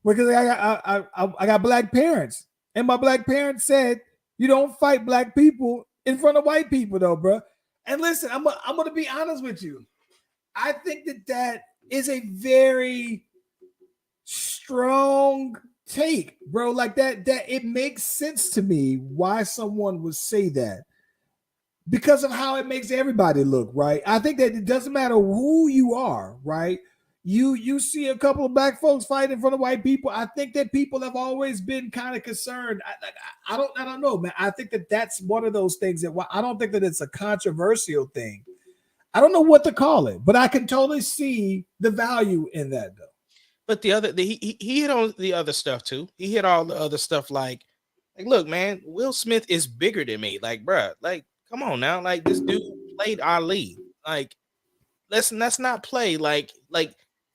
because I got black parents, and my black parents said, you don't fight black people in front of white people, though, bro. And listen, I'm gonna be honest with you. I think that is a very strong take, bro. Like that it makes sense to me why someone would say that because of how it makes everybody look, right? I think that it doesn't matter who you are, right? You see a couple of black folks fighting in front of white people. I think that people have always been kind of concerned. I don't know, man. I think that that's one of those things that I don't think that it's a controversial thing. I don't know what to call it, but I can totally see the value in that, though. But he hit on the other stuff too. He hit all the other stuff like look, man, Will Smith is bigger than me. Like, bruh, like, come on now. Like, this dude played Ali. Like, let's not play like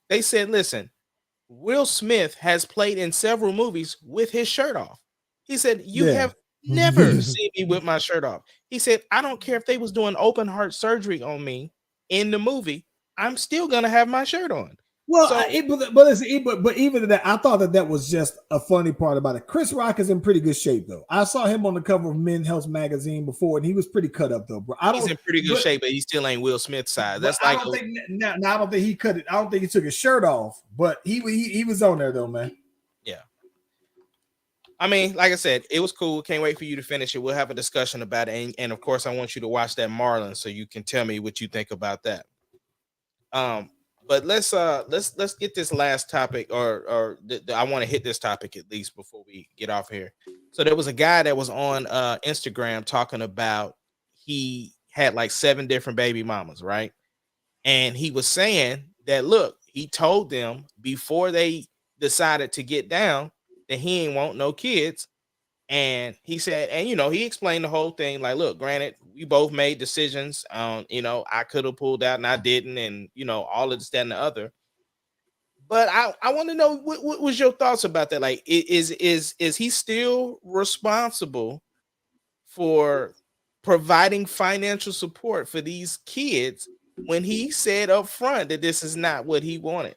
they said, listen, Will Smith has played in several movies with his shirt off. He said, you Yeah. have never seen me with my shirt off. He said, I don't care if they was doing open heart surgery on me in the movie, I'm still gonna have my shirt on. Well, So- but even that, I thought that was just a funny part about it. Chris Rock is in pretty good shape, though. I saw him on the cover of Men's Health magazine before, and he was pretty cut up, though, bro. He's in pretty good shape, but he still ain't Will Smith's size. That's like I don't think he cut it. I don't think he took his shirt off, but he was on there though, man. Yeah. I mean, like I said, it was cool. Can't wait for you to finish it. We'll have a discussion about it, and of course, I want you to watch that Marlon so you can tell me what you think about that. But let's get this last topic, or I want to hit this topic at least before we get off here. So there was a guy that was on Instagram talking about he had like 7 different baby mamas, right? And he was saying that look, he told them before they decided to get down that he ain't want no kids. And he said, and he explained the whole thing. Like, look, granted, we both made decisions. I could have pulled out and I didn't, and all of this, that, and the other. But I want to know what was your thoughts about that? Like, is he still responsible for providing financial support for these kids when he said up front that this is not what he wanted?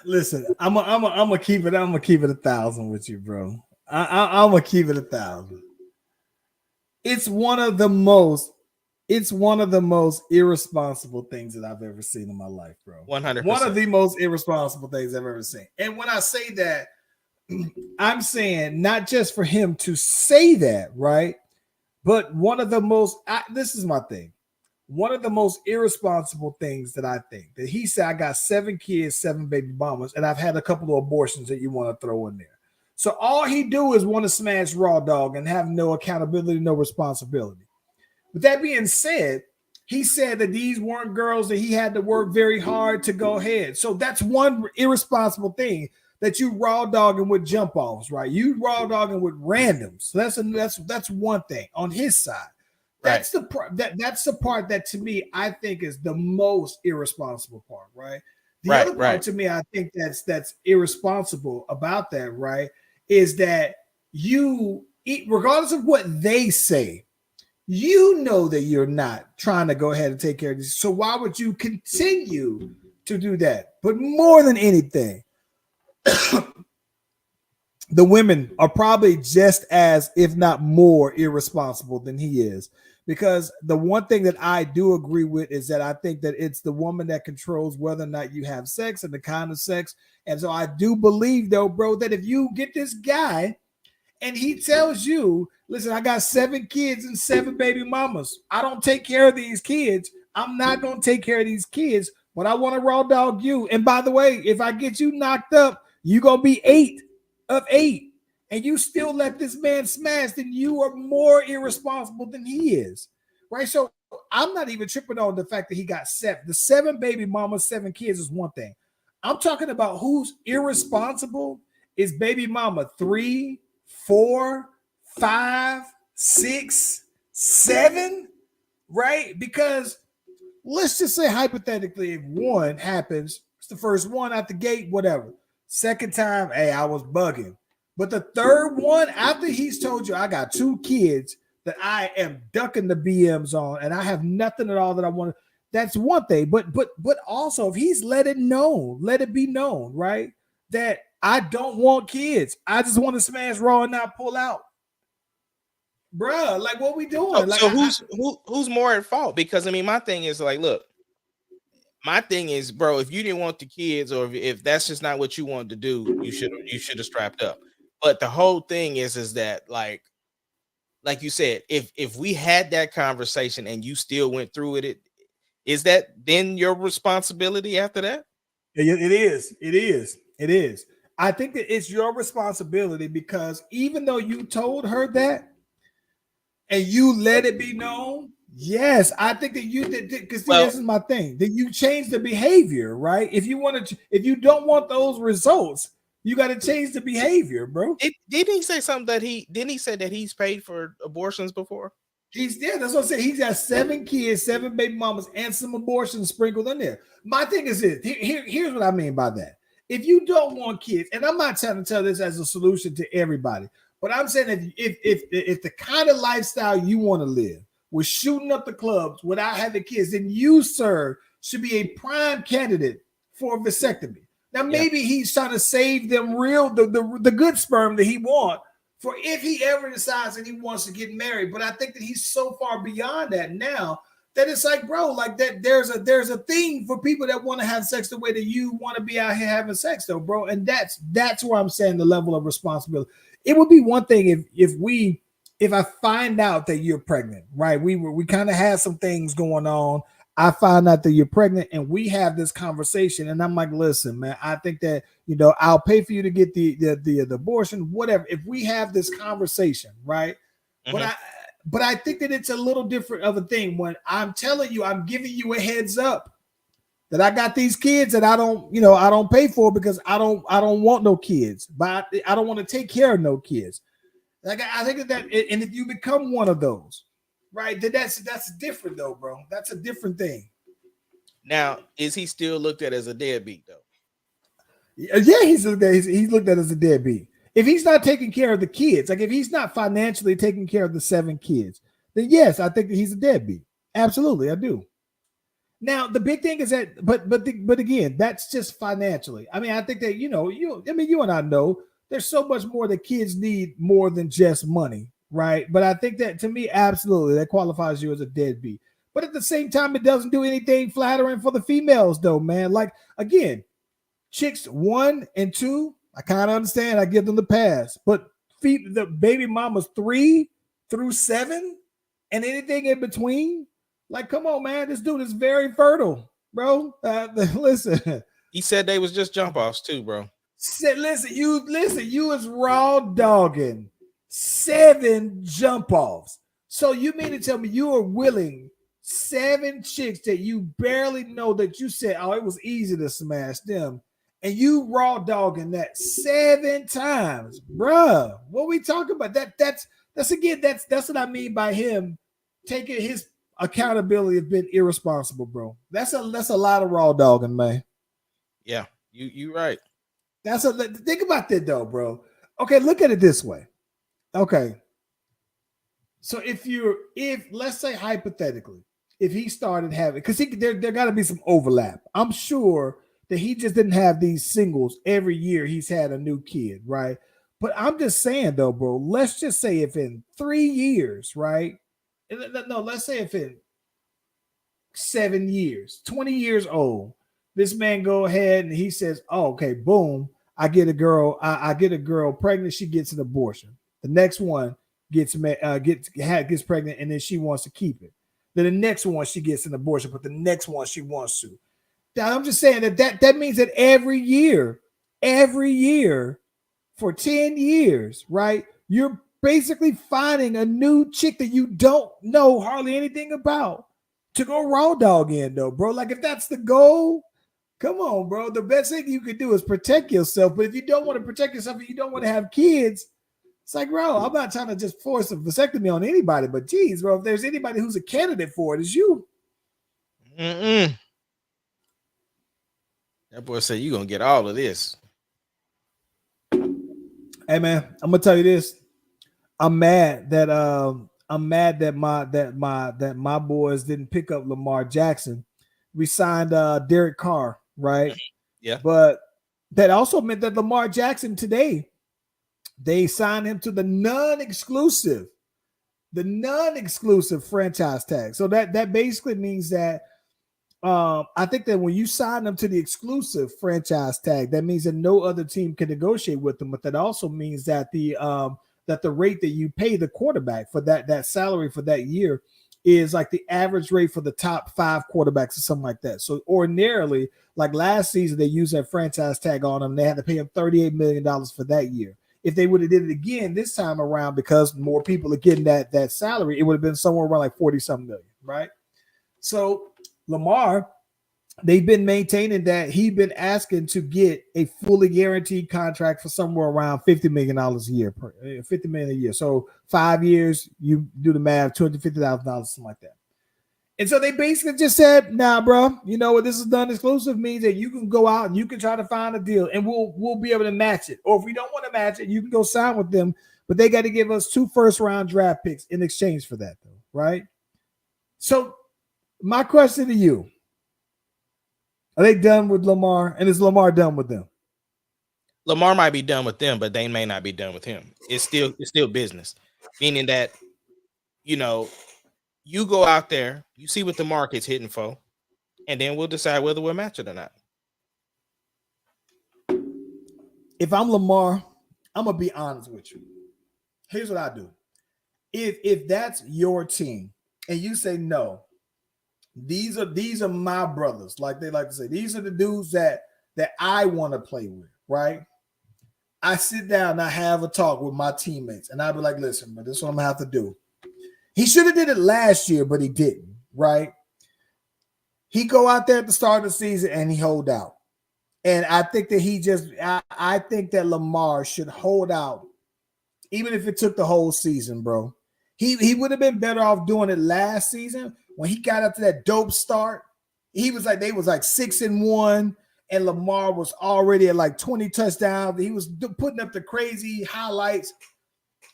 Listen, I'm gonna keep it 1,000 with you, bro. I'm gonna keep it 1,000. It's one of the most irresponsible things that I've ever seen in my life, bro. 100%. One of the most irresponsible things I've ever seen. And when I say that, I'm saying not just for him to say that, right? But one of the most, this is my thing. One of the most irresponsible things that I think that he said, I got 7 kids, 7 baby mamas, and I've had a couple of abortions that you want to throw in there. So all he do is want to smash Raw Dog and have no accountability, no responsibility. With that being said, he said that these weren't girls that he had to work very hard to go ahead. So that's one irresponsible thing, that you raw dogging with jump offs, right? You raw dogging with randoms. So that's one thing on his side. That's the part that to me I think is the most irresponsible part, right? The other part to me I think that's irresponsible about that, right, is that you, regardless of what they say, you know that you're not trying to go ahead and take care of this. So why would you continue to do that? But more than anything, the women are probably just as, if not more, irresponsible than he is. Because the one thing that I do agree with is that I think that it's the woman that controls whether or not you have sex and the kind of sex. And so I do believe, though, bro, that if you get this guy and he tells you, listen, I got 7 kids and 7 baby mamas, I don't take care of these kids, I'm not going to take care of these kids, but I want to raw dog you. And by the way, if I get you knocked up, you're going to be 8 of 8. And you still let this man smash, then you are more irresponsible than he is, right? So I'm not even tripping on the fact that he got 7. The 7 baby mamas, 7 kids is one thing. I'm talking about who's irresponsible is baby mama 3, 4, 5, 6, 7, right? Because let's just say hypothetically, if one happens, it's the first one out the gate, whatever. Second time, hey, I was bugging. But the third one, after he's told you, I got 2 kids that I am ducking the BMs on, and I have nothing at all that I want, that's one thing. But also, if he's let it be known, right, that I don't want kids, I just want to smash Raw and not pull out. Bruh, like, what we doing? So who's more at fault? Because I mean, my thing is like, look, My thing is, bro, if you didn't want the kids, or if that's just not what you wanted to do, you should have strapped up. But the whole thing is that like you said, if we had that conversation and you still went through it, is that then your responsibility after that? It is. It is. It is. I think that it's your responsibility because even though you told her that and you let it be known, yes, I think that you did because Well, this is my thing. That you change the behavior, right? If you want to, if you don't want those results, you got to change the behavior, bro. didn't he say something that didn't he say that he's paid for abortions before? He's there. That's what I'm saying. He's got 7 kids, 7 baby mamas, and some abortions sprinkled in there. My thing is this. Here's what I mean by that. If you don't want kids, and I'm not trying to tell this as a solution to everybody, but I'm saying if the kind of lifestyle you want to live with shooting up the clubs without having kids, then you, sir, should be a prime candidate for a vasectomy. Now, maybe he's trying to save them the good sperm that he wants for if he ever decides that he wants to get married. But I think that he's so far beyond that now that it's like, bro, like that there's a thing for people that want to have sex the way that you want to be out here having sex, though, bro. And that's where I'm saying the level of responsibility. It would be one thing if I find out that you're pregnant, right? We kind of had some things going on. I find out that you're pregnant and we have this conversation and I'm like, listen, man, I think that, I'll pay for you to get the abortion, whatever. If we have this conversation, right? Mm-hmm. But I think that it's a little different of a thing when I'm telling you, I'm giving you a heads up that I got these kids that I don't pay for because I don't want no kids, but I don't want to take care of no kids. Like I think that and if you become one of those, right, then that's different though, bro. That's a different thing. Now, is he still looked at as a deadbeat though? Yeah, he's looked at as a deadbeat. If he's not taking care of the kids, like if he's not financially taking care of the 7 kids, then yes, I think that he's a deadbeat. Absolutely, I do. Now, the big thing is that, but again, that's just financially. I mean, I think that you and I know there's so much more that kids need more than just money, right? But I think that to me, absolutely, that qualifies you as a deadbeat. But at the same time, it doesn't do anything flattering for the females, though, man. Like again, chicks 1 and 2, I kind of understand. I give them the pass, but the baby mamas 3 through 7 and anything in between. Like, come on, man. This dude is very fertile, bro. Listen. He said they was just jump offs too, bro. Listen, you was raw dogging 7 jump offs. So you mean to tell me you are willing 7 chicks that you barely know that you said, oh, it was easy to smash them. And you raw dogging that 7 times, bruh. What we talking about? That's what I mean by him taking his accountability of being irresponsible, bro. That's a lot of raw dogging, man. Yeah, you right. Think about that though, bro. Okay, look at it this way. Okay. So if let's say hypothetically, if he started having, because there gotta be some overlap. I'm sure that he just didn't have these singles every year he's had a new kid, right? But I'm just saying though, bro, let's just say if in 3 years, right? No, let's say if in 7 years, 20 years old, this man go ahead and he says, oh, okay, boom, I get a girl pregnant, she gets an abortion. The next one gets pregnant and then she wants to keep it. Then the next one she gets an abortion, but the next one she wants to. Now, I'm just saying that means that every year for 10 years, right? You're basically finding a new chick that you don't know hardly anything about to go raw dog in, though, bro. Like if that's the goal, come on, bro. The best thing you can do is protect yourself. But if you don't want to protect yourself and you don't want to have kids, it's like, bro, I'm not trying to just force a vasectomy on anybody, but geez, bro, if there's anybody who's a candidate for it, it's you. That boy said you're gonna get all of this. Hey man, I'm gonna tell you this. I'm mad that my boys didn't pick up Lamar Jackson. We signed Derek Carr, right? Yeah. But that also meant that Lamar Jackson today, they signed him to the non-exclusive franchise tag. So that basically means that I think that when you sign them to the exclusive franchise tag, that means that no other team can negotiate with them. But that also means that the rate that you pay the quarterback for that salary for that year is like the average rate for the top 5 quarterbacks or something like that. So ordinarily, like last season, they used that franchise tag on them. They had to pay him $38 million for that year. If they would have did it again this time around, because more people are getting that salary, it would have been somewhere around like 40-something million, right? So Lamar, they've been maintaining that he's been asking to get a fully guaranteed contract for somewhere around $50 million a year, $50 million a year. So 5 years, you do the math, $250,000, something like that. And so they basically just said, nah, bro, you know what, this is done exclusive means that you can go out and you can try to find a deal and we'll be able to match it. Or if we don't want to match it, you can go sign with them, but they got to give us 2 first-round draft picks in exchange for that, though, right? So my question to you, are they done with Lamar? And is Lamar done with them? Lamar might be done with them, but they may not be done with him. It's still business, meaning that, you know, you go out there, you see what the market's hitting for, and then we'll decide whether we'll match it or not. If I'm Lamar, I'm gonna be honest with you. Here's what I do. If that's your team and you say no, these are my brothers, like they like to say, these are the dudes that I want to play with, right? I sit down and I have a talk with my teammates, and I'll be like, listen, but this is what I'm gonna have to do. He should have did it last year, but he didn't, right? He go out there at the start of the season and he hold out. And I think that I think that Lamar should hold out, even if it took the whole season, bro. He would have been better off doing it last season when he got up to that dope start. They was like 6-1, and Lamar was already at like 20 touchdowns. He was putting up the crazy highlights.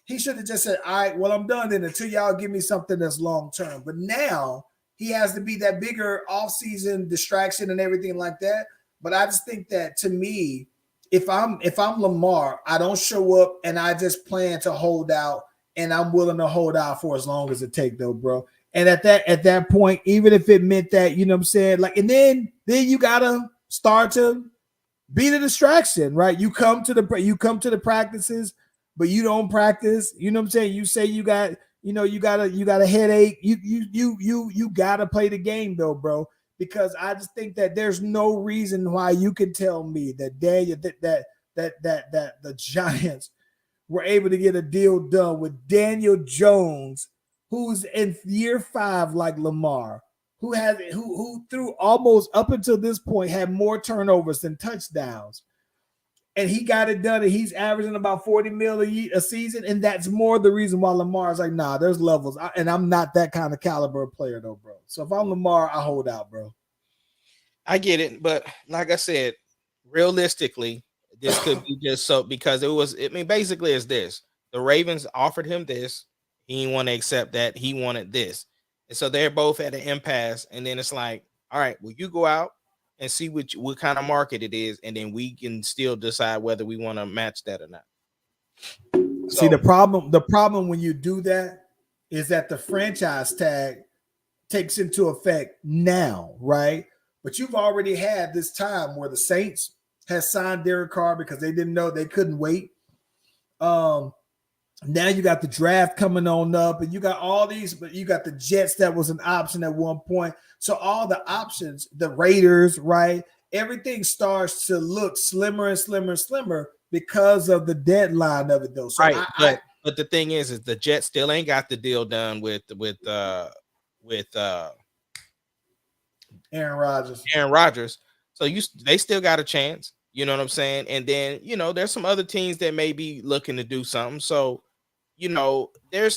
He should have just said, all right, well, I'm done then until y'all give me something that's long-term. But now he has to be that bigger off-season distraction and everything like that. But I just think that, to me, if I'm Lamar, I don't show up and I just plan to hold out, and I'm willing to hold out for as long as it takes, though, bro. And at that point, even if it meant that, you know what I'm saying, like, and then you gotta start to be the distraction, right? You come to the practices, but you don't practice. You know what I'm saying? You say you got a headache. You gotta play the game, though, bro. Because I just think that there's no reason why you can tell me that the Giants were able to get a deal done with Daniel Jones, who's in year 5 like Lamar, who threw almost up until this point had more turnovers than touchdowns. And he got it done, and he's averaging about 40 mil a season, and that's more the reason why Lamar is like, nah, there's levels, and I'm not that kind of caliber of player, though, bro. So if I'm Lamar, I hold out, bro. I get it, but like I said, realistically, this could be just so because basically it's this. The Ravens offered him this. He didn't want to accept that. He wanted this. And so they're both at an impasse, and then it's like, all right, well, you go out and see what kind of market it is, and then we can still decide whether we want to match that or not. See, the problem when you do that is that the franchise tag takes into effect now, right? But you've already had this time where the Saints has signed Derek Carr because they didn't know, they couldn't wait. Now you got the draft coming on up, and you got all these, but you got the Jets that was an option at one point. So all the options, the Raiders, right? Everything starts to look slimmer and slimmer and slimmer because of the deadline of it, though. So right, but the thing is the Jets still ain't got the deal done with Aaron Rodgers. So they still got a chance. You know what I'm saying? And then, there's some other teams that may be looking to do something. So, there is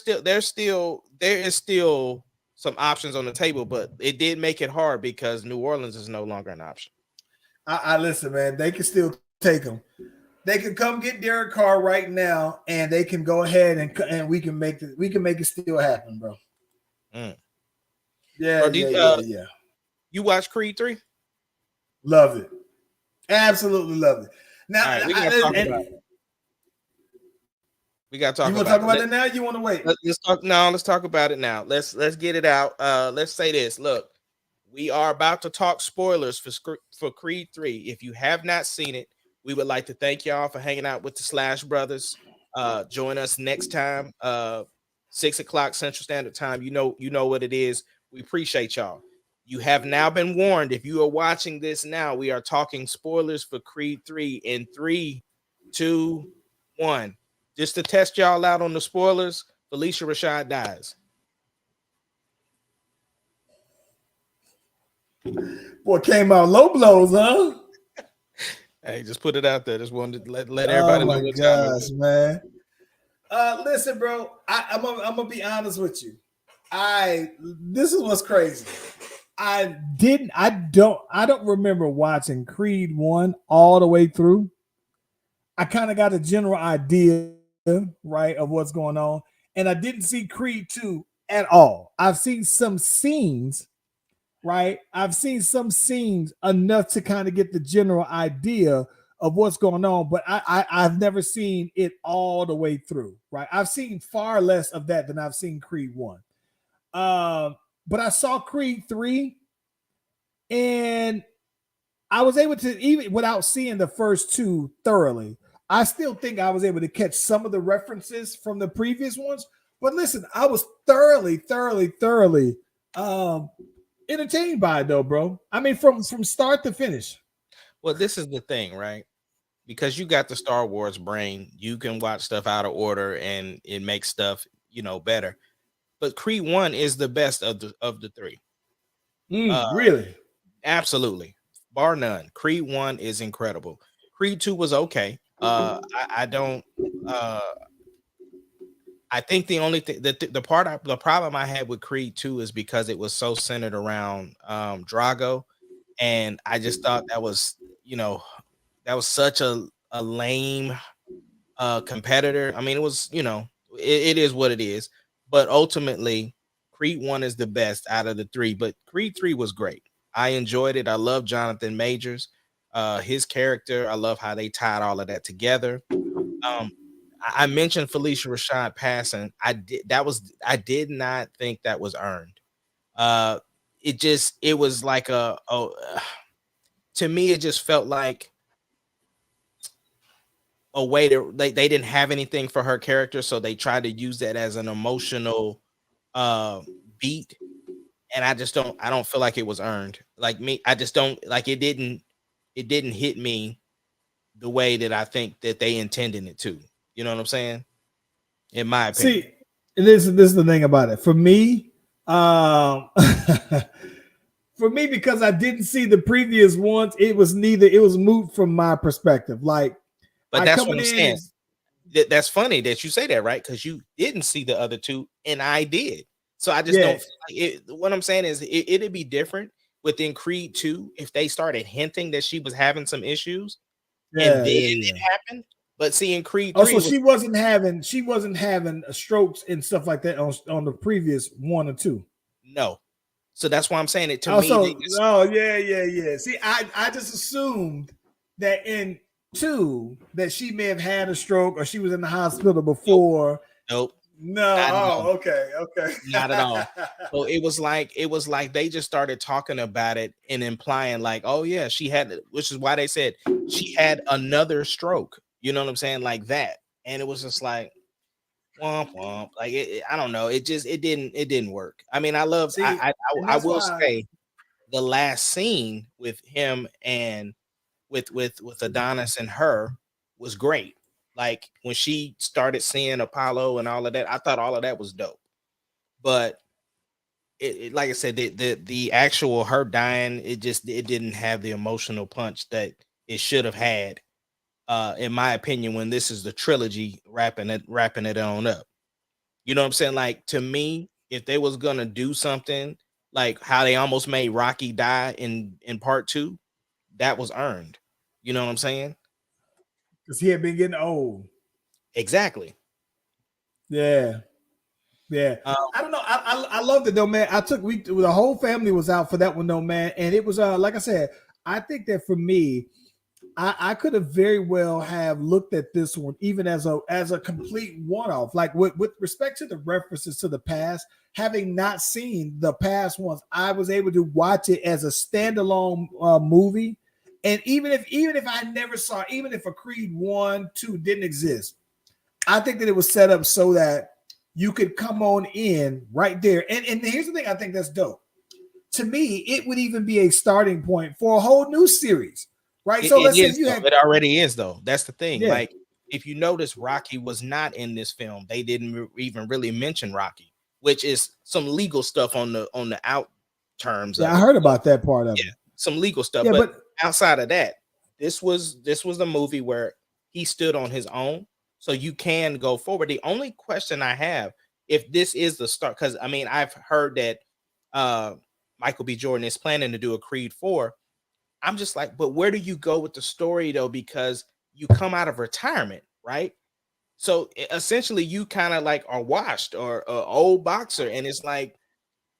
still some options on the table, but it did make it hard because New Orleans is no longer an option. I listen, man, they can still take them. They can come get Derek Carr right now, and they can go ahead and we can make it still happen, bro. Yeah, yeah. You watch Creed 3? Loved it. Absolutely loved it. Now, right, we gotta talk about it. We got to talk about it. You want to talk about it now? You want to wait? Let's talk now. Let's talk about it now. Let's get it out. Let's say this. Look, we are about to talk spoilers for Creed 3. If you have not seen it, we would like to thank y'all for hanging out with the Slash Brothers. Join us next time, 6 o'clock Central Standard Time. You know what it is. We appreciate y'all. You have now been warned. If you are watching this now, we are talking spoilers for Creed 3 in 3, 2, 1. Just to test y'all out on the spoilers, Felicia Rashad dies. Boy, came out low blows, huh? Hey, just put it out there. Just wanted to let everybody know what time it was. Man. Listen, bro, I'm gonna be honest with you. This is what's crazy. I don't remember watching Creed 1 all the way through. I kind of got a general idea, right, of what's going on. And I didn't see Creed 2 at all. I've seen some scenes, right? I've seen some scenes enough to kind of get the general idea of what's going on, but I've never seen it all the way through, right? I've seen far less of that than I've seen Creed 1. But I saw Creed 3, and I was able to, even without seeing the first two thoroughly, I still think I was able to catch some of the references from the previous ones. But listen, I was thoroughly entertained by it, though, bro. I mean, from start to finish. Well, this is the thing, right? Because you got the Star Wars brain, you can watch stuff out of order and it makes stuff, better. But Creed 1 is the best of the three. Really? Absolutely. Bar none. Creed 1 is incredible. Creed 2 was okay. I think the only thing the problem I had with Creed 2 is because it was so centered around Drago, and I just thought that was such a lame competitor. I mean, it was, it is what it is. But ultimately, Creed 1 is the best out of the three. But Creed 3 was great. I enjoyed it. I love Jonathan Majors, his character. I love how they tied all of that together. I mentioned Felicia Rashad passing. I did not think that was earned. It was like to me, it just felt like a way to they didn't have anything for her character, so they tried to use that as an emotional beat, and I don't feel like it was earned. Like me, I just don't like it didn't hit me the way that I think that they intended it to. You know what I'm saying? In my opinion. See, this is the thing about it. For me, because I didn't see the previous ones, it was moot from my perspective. Like, but that's what I'm saying. That's funny that you say that, right? Because you didn't see the other two, and I did. So I just don't. What I'm saying is, it'd be different within Creed 2 if they started hinting that she was having some issues, and then it happened. But seeing Creed 3, so she wasn't having strokes and stuff like that on the previous 1 or 2. No. So that's why I'm saying it to me. Yeah. See, I just assumed that in 2 that she may have had a stroke or she was in the hospital before. Nope. No. Okay. Not at all. So it was like they just started talking about it and implying like, oh yeah, she had, which is why they said she had another stroke. You know what I'm saying? Like that. And it was just like, womp womp. Like I don't know. It didn't work. I mean, I love. I will say, the last scene with him and with Adonis and her was great. Like when she started seeing Apollo and all of that, I thought all of that was dope. But it like I said, the actual her dying, it didn't have the emotional punch that it should have had. In my opinion, when this is the trilogy wrapping it on up. You know what I'm saying? Like, to me, if they was gonna do something like how they almost made Rocky die in part 2, that was earned. You know what I'm saying? Because he had been getting old. Exactly. Yeah. I don't know. I loved it though, man. The whole family was out for that one though, man. And it was like I said, I think that for me, I could have very well have looked at this one even as a complete one-off. Like with respect to the references to the past, having not seen the past ones, I was able to watch it as a standalone movie. And even if I never saw, even if a Creed 1, 2 didn't exist, I think that it was set up so that you could come on in right there. And here's the thing I think that's dope. To me, it would even be a starting point for a whole new series, right? So let's say you had. It already is, though. That's the thing. Yeah. Like, if you notice, Rocky was not in this film. They didn't even really mention Rocky, which is some legal stuff on the out terms. Yeah, I heard about that part of it. Some legal stuff. Yeah, but outside of that, this was the movie where he stood on his own. So you can go forward. The only question I have, if this is the start, because I mean, I've heard that Michael B. Jordan is planning to do a Creed 4. I'm just like, but where do you go with the story though? Because you come out of retirement, right? So essentially, you kind of like are washed or an old boxer, and it's like,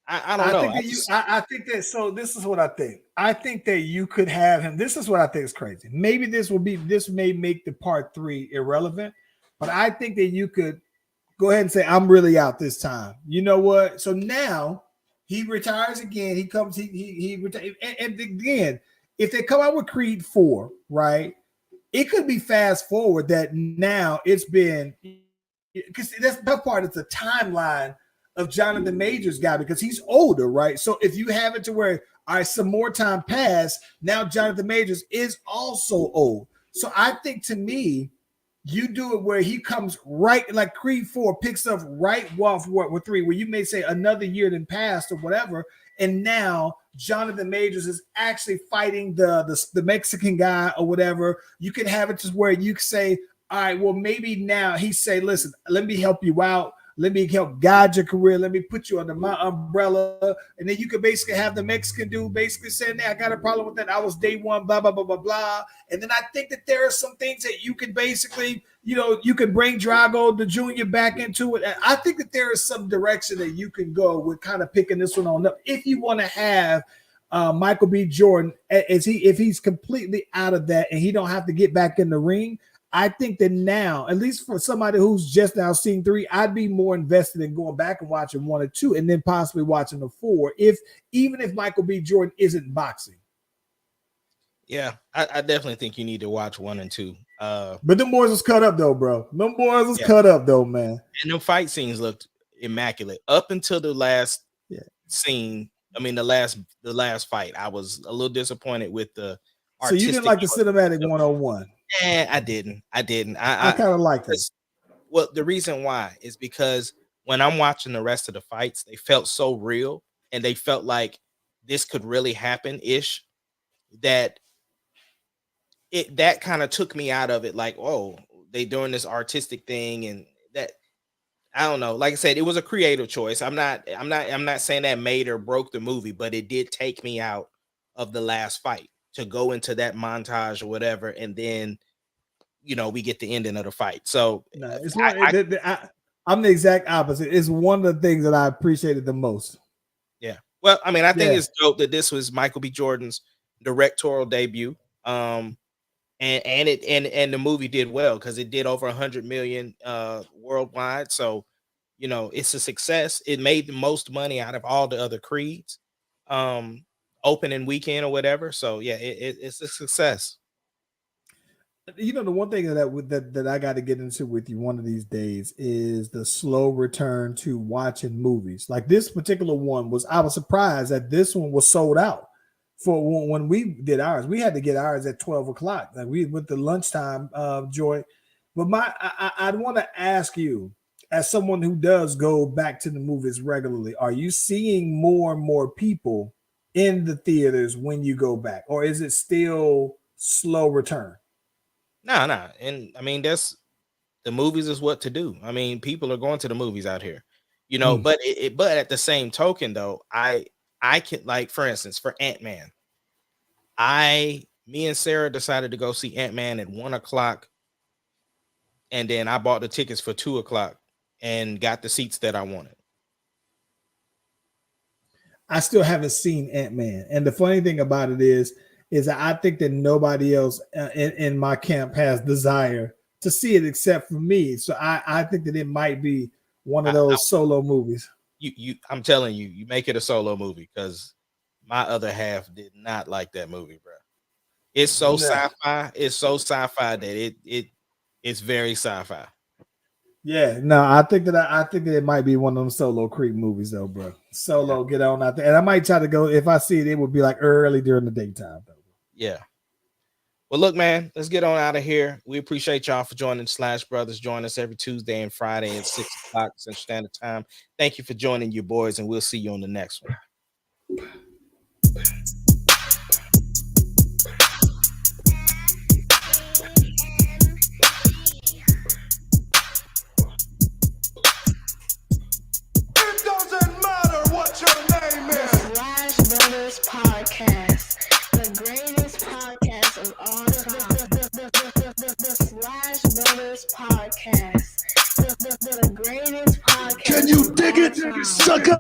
I don't know. I think that. So this is what I think. I think that you could have him. This is what I think is crazy. Maybe this may make the part 3 irrelevant, but I think that you could go ahead and say, I'm really out this time. You know what? So now he retires again. He comes. He retires. And again, if they come out with Creed 4, right? It could be fast forward that now it's been, because that's the tough part. It's a timeline of Jonathan Majors guy because he's older, right? So if you have it to where, all right, some more time passed, now Jonathan Majors is also old. So I think, to me, you do it where he comes right, like Creed 4 picks up right off with 3, where you may say another year than passed or whatever, and now Jonathan Majors is actually fighting the Mexican guy or whatever. You can have it to where you can say, all right, well, maybe now he say, listen, let me help you out. Let me help guide your career. Let me put you under my umbrella. And then you could basically have the Mexican dude basically saying, hey, I got a problem with that. I was day one, blah, blah, blah, blah, blah. And then I think that there are some things that you can basically, you can bring Drago, the junior, back into it. And I think that there is some direction that you can go with kind of picking this one on up. If you want to have Michael B. Jordan, if he's completely out of that and he don't have to get back in the ring, I think that now, at least for somebody who's just now seen 3, I'd be more invested in going back and watching 1 or 2, and then possibly watching the 4, even if Michael B. Jordan isn't boxing. Yeah, I definitely think you need to watch 1 and 2. But them boys was cut up though, bro. Them boys was cut up though, man. And the fight scenes looked immaculate up until the last scene. I mean, the last fight, I was a little disappointed with the. So you didn't like the cinematic 101? Yeah, I didn't. I kind of liked it. Well, the reason why is because when I'm watching the rest of the fights, they felt so real and they felt like this could really happen-ish, that kind of took me out of it. Like, oh, they doing this artistic thing, and that, I don't know. Like I said, it was a creative choice. I'm not saying that made or broke the movie, but it did take me out of the last fight to go into that montage or whatever, and then we get the ending of the fight. So I'm the exact opposite. It's one of the things that I appreciated the most. Yeah. Well, I mean, I think it's dope that this was Michael B. Jordan's directorial debut. And the movie did well because it did over 100 million worldwide. So, it's a success. It made the most money out of all the other Creeds, opening weekend or whatever. So yeah, it's a success. The one thing that I got to get into with you one of these days is the slow return to watching movies. Like this particular one I was surprised that this one was sold out for when we did ours. We had to get ours at 12 o'clock. Like we went to lunchtime, Joy. But I'd want to ask you, as someone who does go back to the movies regularly, are you seeing more and more people in the theaters when you go back, or is it still slow return? No. And I mean, that's the movies is what to do. I mean, people are going to the movies out here, but but at the same token though, I can, like, for instance, for Ant-Man, me and Sarah decided to go see Ant-Man at 1 o'clock. And then I bought the tickets for 2 o'clock and got the seats that I wanted. I still haven't seen Ant-Man. And the funny thing about it is is that I think that nobody else in my camp has desire to see it except for me. So I think that it might be one of those solo movies. I'm telling you, you make it a solo movie because my other half did not like that movie, bro. It's so sci-fi. It's so sci-fi that it's very sci-fi. Yeah, no, I think that it might be one of them solo creep movies though, bro. Solo, get on out there, and I might try to go. If I see it, it would be like early during the daytime though. Yeah. Well, look, man, let's get on out of here. We appreciate y'all for joining Slash Brothers. Join us every Tuesday and Friday at 6 o'clock Central Standard Time. Thank you for joining your boys, and we'll see you on the next one. It doesn't matter what your name is. Slash Brothers Podcast, the greatest podcast of all time. The Slash Brothers Podcast, the greatest podcast. Can you dig it, sucker?